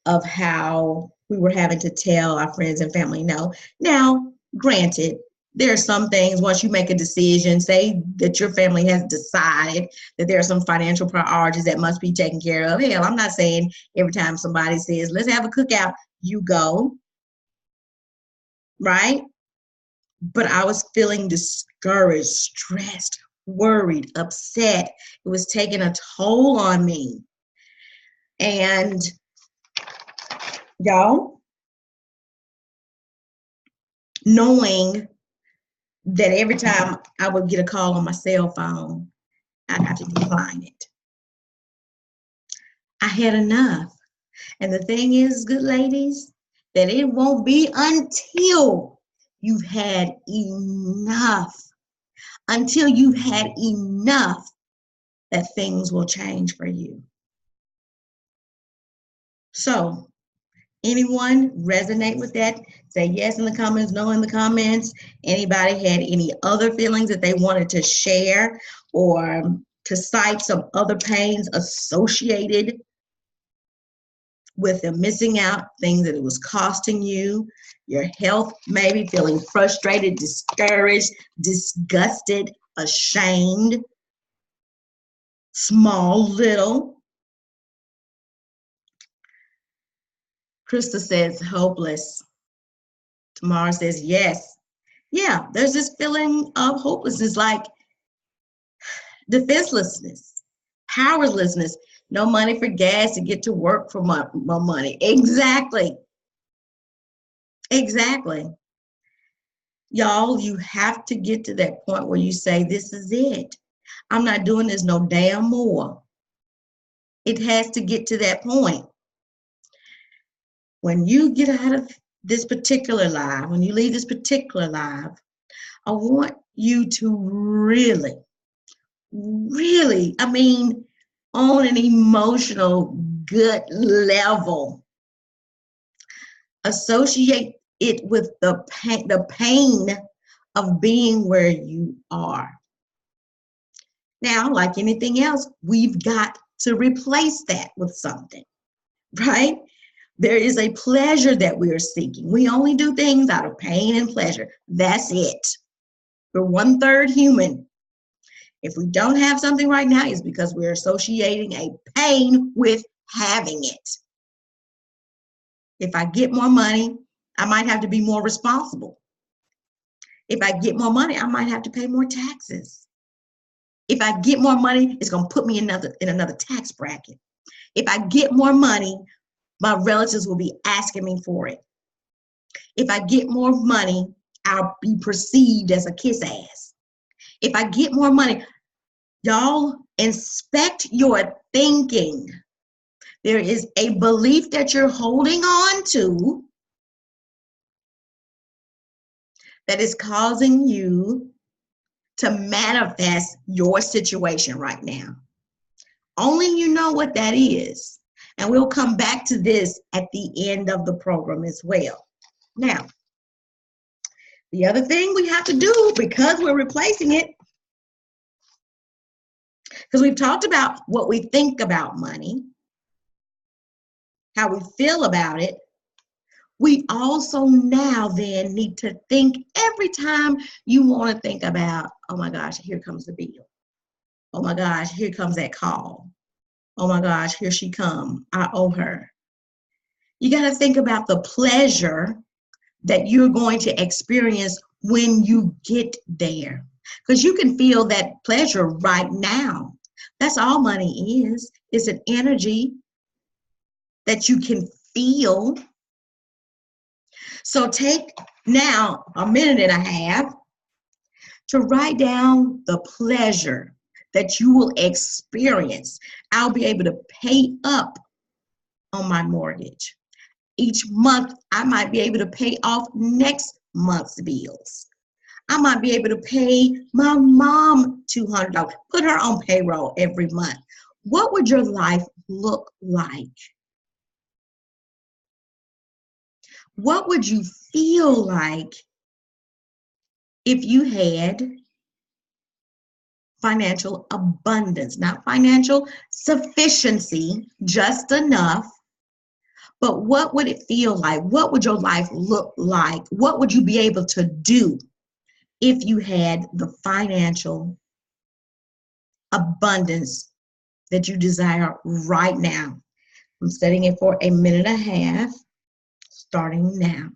of how we were having to tell our friends and family no. Now, granted, there are some things, once you make a decision, say that your family has decided that there are some financial priorities that must be taken care of. Hell, I'm not saying every time somebody says, let's have a cookout, you go, right? But I was feeling discouraged, stressed, worried, upset. It was taking a toll on me. And y'all, knowing that every time I would get a call on my cell phone, I'd have to decline it. I had enough. And the thing is, good ladies, that it won't be until you've had enough, that things will change for you. So, anyone resonate with that? Say yes in the comments, no in the comments. Anybody had any other feelings that they wanted to share or to cite some other pains associated with them missing out, things that it was costing you, your health, maybe feeling frustrated, discouraged, disgusted, ashamed, small, little. Krista says hopeless. Tamara says yes. Yeah, there's this feeling of hopelessness, like defenselessness, powerlessness, no money for gas to get to work for my money. Exactly. Exactly. Y'all, you have to get to that point where you say, this is it. I'm not doing this no damn more. It has to get to that point. When you get out of this particular live, when you leave this particular live, I want you to really, I mean, on an emotional, gut level, associate it with the pain of being where you are. Now, like anything else, we've got to replace that with something, right? There is a pleasure that we are seeking. We only do things out of pain and pleasure. That's it. We're 1/3 human. If we don't have something right now, it's because we're associating a pain with having it. If I get more money, I might have to be more responsible. If I get more money, I might have to pay more taxes. If I get more money, it's going to put me in another tax bracket. If I get more money, my relatives will be asking me for it. If I get more money, I'll be perceived as a kiss ass. If I get more money, y'all inspect your thinking. There is a belief that you're holding on to that is causing you to manifest your situation right now. Only you know what that is. And we'll come back to this at the end of the program as well. Now, the other thing we have to do, because we're replacing it, because we've talked about what we think about money, how we feel about it, we also now then need to think every time you want to think about, oh my gosh, here comes the bill. Oh my gosh, here comes that call. Oh my gosh, here she comes. I owe her. You got to think about the pleasure that you're going to experience when you get there. Because you can feel that pleasure right now. That's all money is. It's an energy that you can feel. So take now a minute and a half to write down the pleasure that you will experience. I'll be able to pay up on my mortgage. Each month, I might be able to pay off next month's bills. I might be able to pay my mom $200, put her on payroll every month. What would your life look like? What would you feel like if you had financial abundance, not financial sufficiency, just enough, but what would it feel like? What would your life look like? What would you be able to do if you had the financial abundance that you desire right now? I'm setting it for a minute and a half, starting now.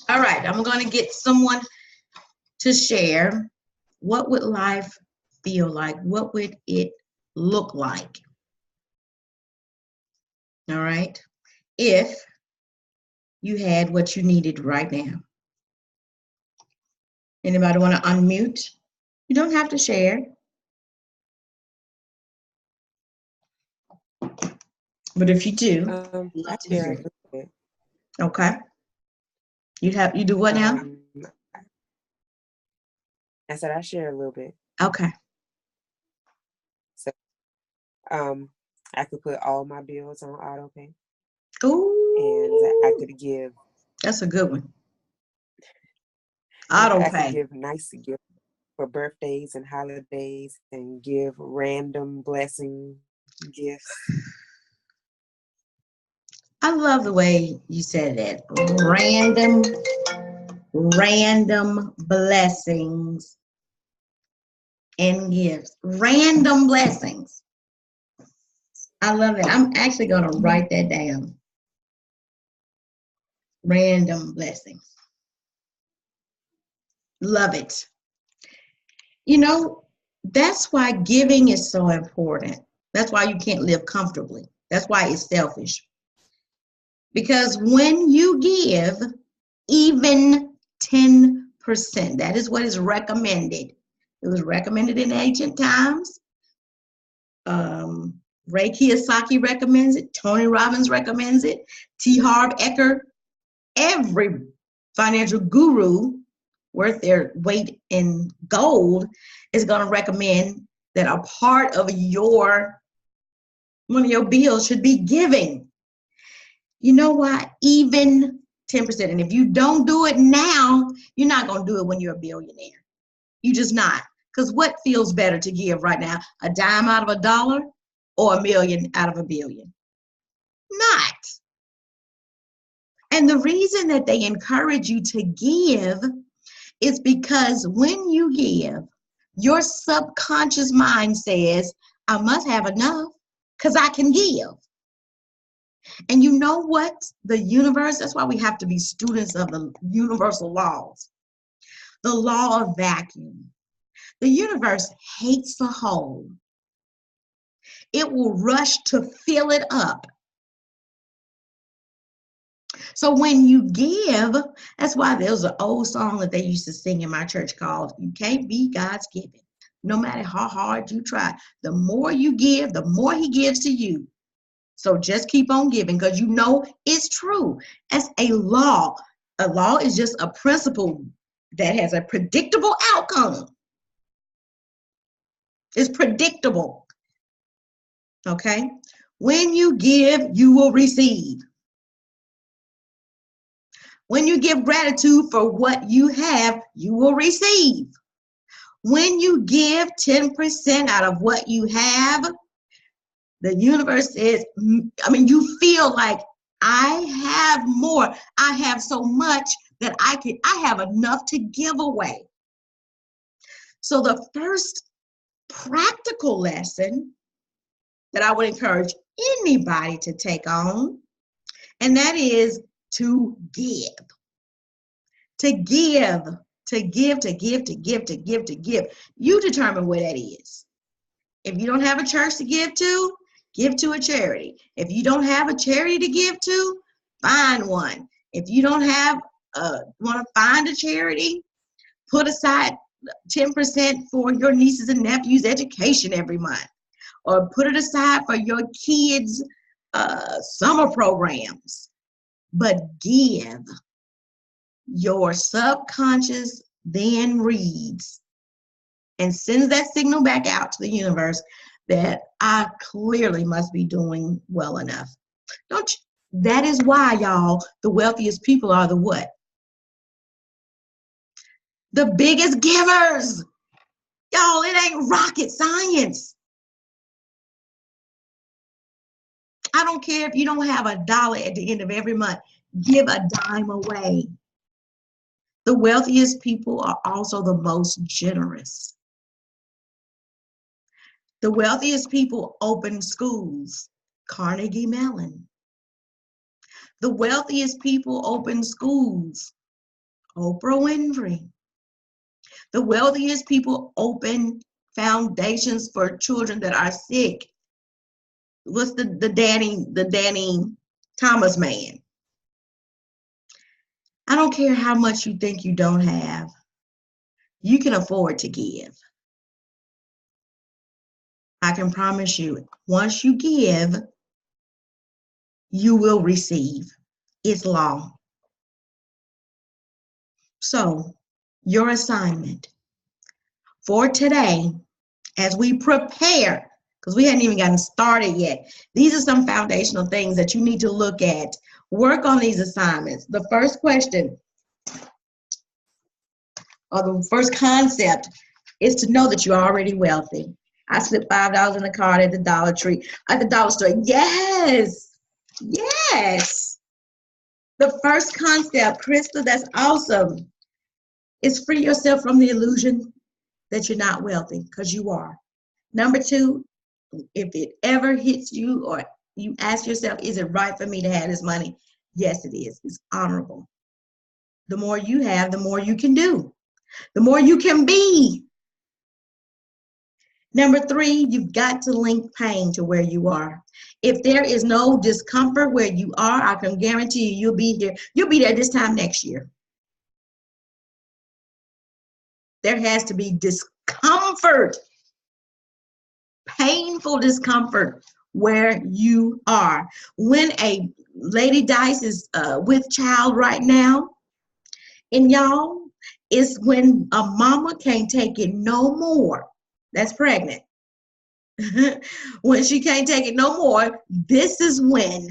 All right, I'm going to get someone to share. What would life feel like? What would it look like? All right, if you had what you needed right now. Anybody want to unmute? You don't have to share. But if you do, I love to share hear a it. little bit. Okay. You do what now? I said I share a little bit. Okay. I could put all my bills on auto pay, and I Ooh, could give that's a good one. Auto I could pay. give nice gifts for birthdays and holidays, and give random blessing gifts. I love the way you said that. Random blessings and gifts. Random blessings. I love it. I'm actually going to write that down. Random blessings. Love it. You know, that's why giving is so important. That's why you can't live comfortably. That's why it's selfish. Because when you give, even 10%, that is what is recommended. It was recommended in ancient times. Ray Kiyosaki recommends it. Tony Robbins recommends it. T. Harv Eker. Every financial guru worth their weight in gold is going to recommend that a part of one of your bills should be giving. You know why? Even 10%. And if you don't do it now, you're not going to do it when you're a billionaire. You just not. Because what feels better to give right now? A dime out of a dollar or a million out of a billion? Not. And the reason that they encourage you to give is because when you give, your subconscious mind says, I must have enough because I can give. And you know what? The universe, that's why we have to be students of the universal laws. The law of vacuum. The universe hates a hole. It will rush to fill it up. So when you give, that's why there's an old song that they used to sing in my church called, You Can't Be God's Giving. No matter how hard you try, the more you give, the more he gives to you. So just keep on giving because you know it's true. As a law is just a principle that has a predictable outcome. It's predictable. Okay? When you give, you will receive. When you give gratitude for what you have, you will receive. When you give 10% out of what you have, the universe says, you feel like I have more. I have so much that I have enough to give away. So the first practical lesson that I would encourage anybody to take on, and that is to give. To give, to give, to give, to give, to give, to give. You determine where that is. If you don't have a church to give to a charity. If you don't have a charity to give to, find one. If you don't have, want to find a charity, put aside 10% for your nieces and nephews' education every month. Or put it aside for your kids' summer programs. But give. Your subconscious then reads and sends that signal back out to the universe that I clearly must be doing well enough. That is why, y'all, the wealthiest people are the what? The biggest givers. Y'all, it ain't rocket science. I don't care if you don't have a dollar at the end of every month. Give a dime away. The wealthiest people are also the most generous. The wealthiest people open schools. Carnegie Mellon. The wealthiest people open schools. Oprah Winfrey. The wealthiest people open foundations for children that are sick. What's the Danny Thomas man? I don't care how much you think you don't have. You can afford to give. I can promise you, once you give, you will receive. It's law. So, your assignment for today, as we prepare, because we hadn't even gotten started yet. These are some foundational things that you need to look at. Work on these assignments. The first question, or the first concept, is to know that you're already wealthy. I slipped $5 in the card at the Dollar Tree, at the dollar store. Yes, yes. The first concept, Krista, that's awesome, is free yourself from the illusion that you're not wealthy, because you are. Number two, if it ever hits you or you ask yourself, is it right for me to have this money? Yes, it is. It's honorable. The more you have, the more you can do, the more you can be. Number three, you've got to link pain to where you are. If there is no discomfort where you are, I can guarantee you, you'll be here. You'll be there this time next year. There has to be discomfort, painful discomfort where you are. When a Lady Dice is with child right now, and y'all, it's when a mama can't take it no more. That's pregnant. When she can't take it no more, this is when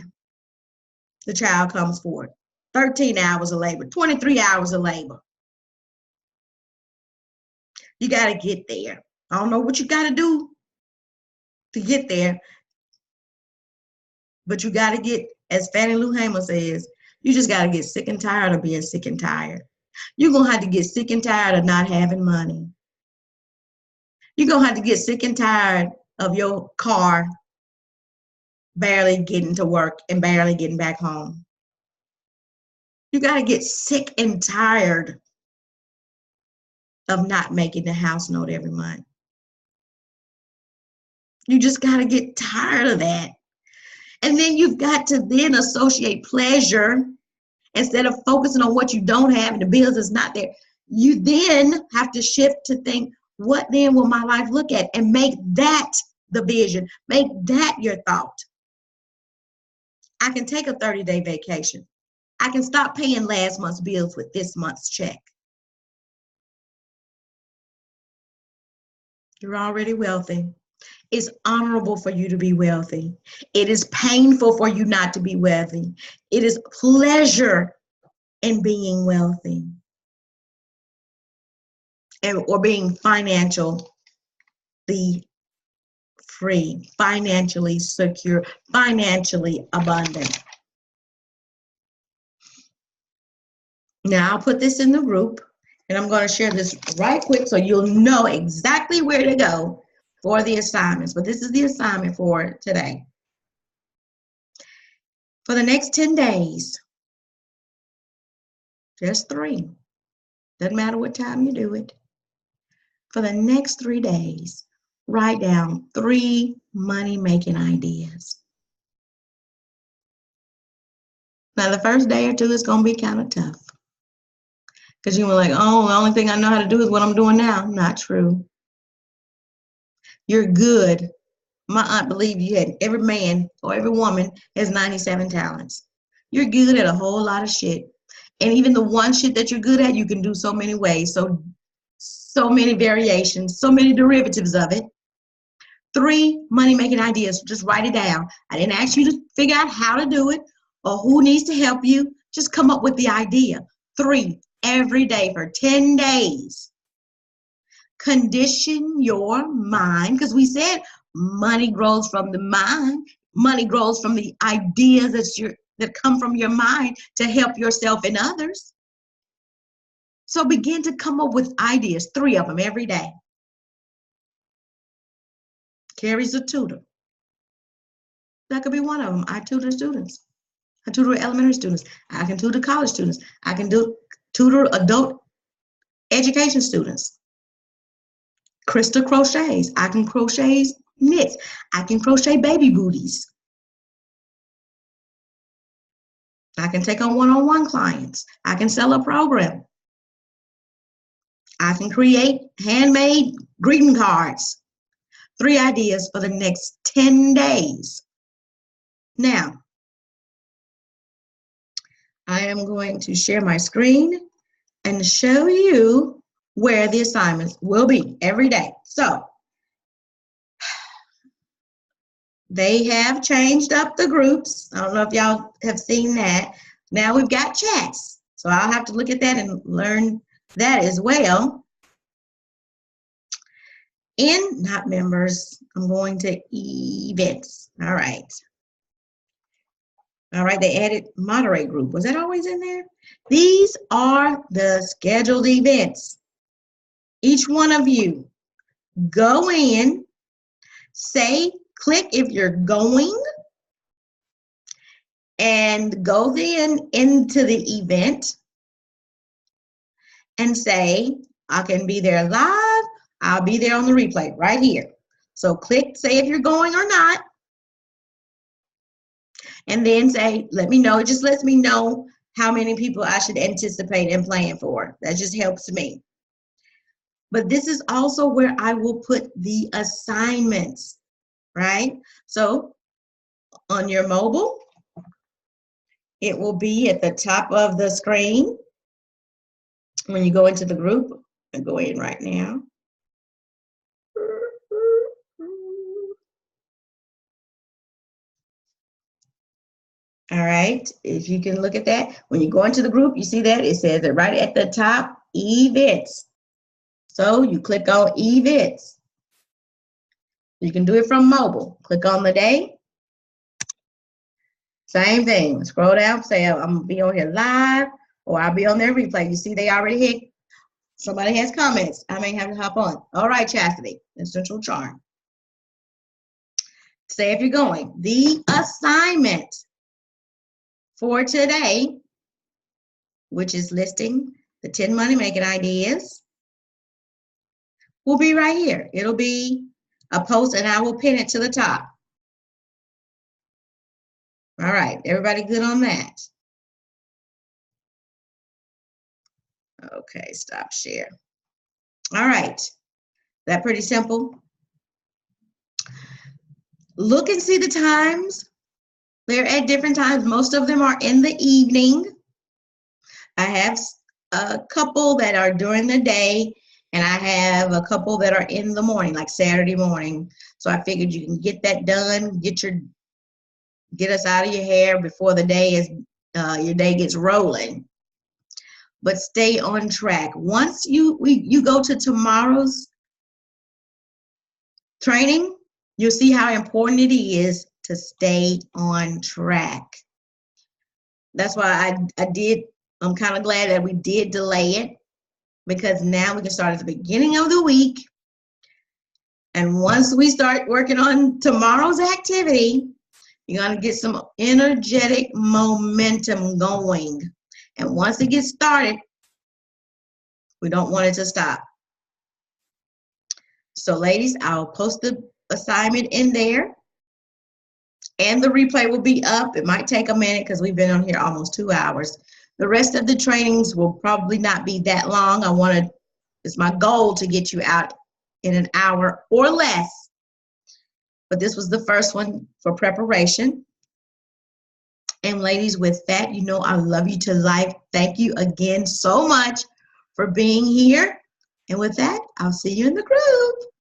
the child comes forward. 13 hours of labor, 23 hours of labor. You got to get there. I don't know what you got to do to get there, but you got to get, as Fannie Lou Hamer says, you just got to get sick and tired of being sick and tired. You're going to have to get sick and tired of not having money. You're going to have to get sick and tired of your car barely getting to work and barely getting back home. You got to get sick and tired of not making the house note every month. You just got to get tired of that. And then you've got to then associate pleasure instead of focusing on what you don't have and the bills is not there. You then have to shift to think, what then will my life look at? And make that the vision. Make that your thought. I can take a 30-day vacation. I can stop paying last month's bills with this month's check. You're already wealthy. It's honorable for you to be wealthy. It is painful for you not to be wealthy. It is pleasure in being wealthy or being financially free, financially secure, financially abundant. Now I'll put this in the group and I'm going to share this right quick so you'll know exactly where to go for the assignments. But this is the assignment for today. For the next 10 days, just 3. Doesn't matter what time you do it. For the next 3 days, write down 3 money-making ideas. Now, the first day or 2 is going to be kind of tough. Because you were like, oh, the only thing I know how to do is what I'm doing now. Not true. You're good. My aunt believed you had every man or every woman has 97 talents. You're good at a whole lot of shit. And even the one shit that you're good at, you can do so many ways. So many variations, so many derivatives of it. 3 money-making ideas. Just write it down. I didn't ask you to figure out how to do it or who needs to help you. Just come up with the idea. 3 every day for 10 days. Condition your mind, because we said money grows from the mind. Money grows from the ideas that come from your mind to help yourself and others. So begin to come up with ideas, 3 of them every day. Carrie's a tutor. That could be one of them. I tutor students. I tutor elementary students. I can tutor college students. I can tutor adult education students. Krista crochets. I can crochet knits. I can crochet baby booties. I can take on one-on-one clients. I can sell a program. I can create handmade greeting cards. 3 ideas for the next 10 days. Now, I am going to share my screen and show you where the assignments will be every day. So, they have changed up the groups. I don't know if y'all have seen that. Now we've got chats. So I'll have to look at that and learn that as well. In not members, I'm going to events. All right. All right, they added moderate group. Was that always in there? These are the scheduled events. Each one of you go in, click if you're going, and go then into the event and say, I can be there live, I'll be there on the replay right here. So click, say if you're going or not, and then say, let me know. It just lets me know how many people I should anticipate and plan for. That just helps me. But this is also where I will put the assignments, right? So on your mobile, it will be at the top of the screen when you go into the group. I'm going in right now. All right, if you can look at that, when you go into the group, you see that it says that right at the top, events. So you click on events. You can do it from mobile. Click on the day. Same thing. Scroll down, say I'm gonna be on here live, or I'll be on their replay. You see they already hit. Somebody has comments. I may have to hop on. All right, Chastity, Essential Charm. Say if you're going. The assignment for today, which is listing the 10 money-making ideas, will be right here. It'll be a post, and I will pin it to the top. All right, everybody good on that? Okay, stop share. All right, that pretty simple. Look and see the times. They're at different times. Most of them are in the evening. I have a couple that are during the day, and I have a couple that are in the morning, like Saturday morning. So I figured you can get that done, get us out of your hair before the day is your day gets rolling. But stay on track. Once you go to tomorrow's training, you'll see how important it is to stay on track. That's why I'm kind of glad that we did delay it, because now we can start at the beginning of the week. And once we start working on tomorrow's activity, you're going to get some energetic momentum going. And once it gets started, we don't want it to stop. So ladies, I'll post the assignment in there, and the replay will be up. It might take a minute because we've been on here almost 2 hours. The rest of the trainings will probably not be that long. It's my goal to get you out in an hour or less. But this was the first one for preparation. And ladies, with that, you know I love you to life. Thank you again so much for being here. And with that, I'll see you in the group.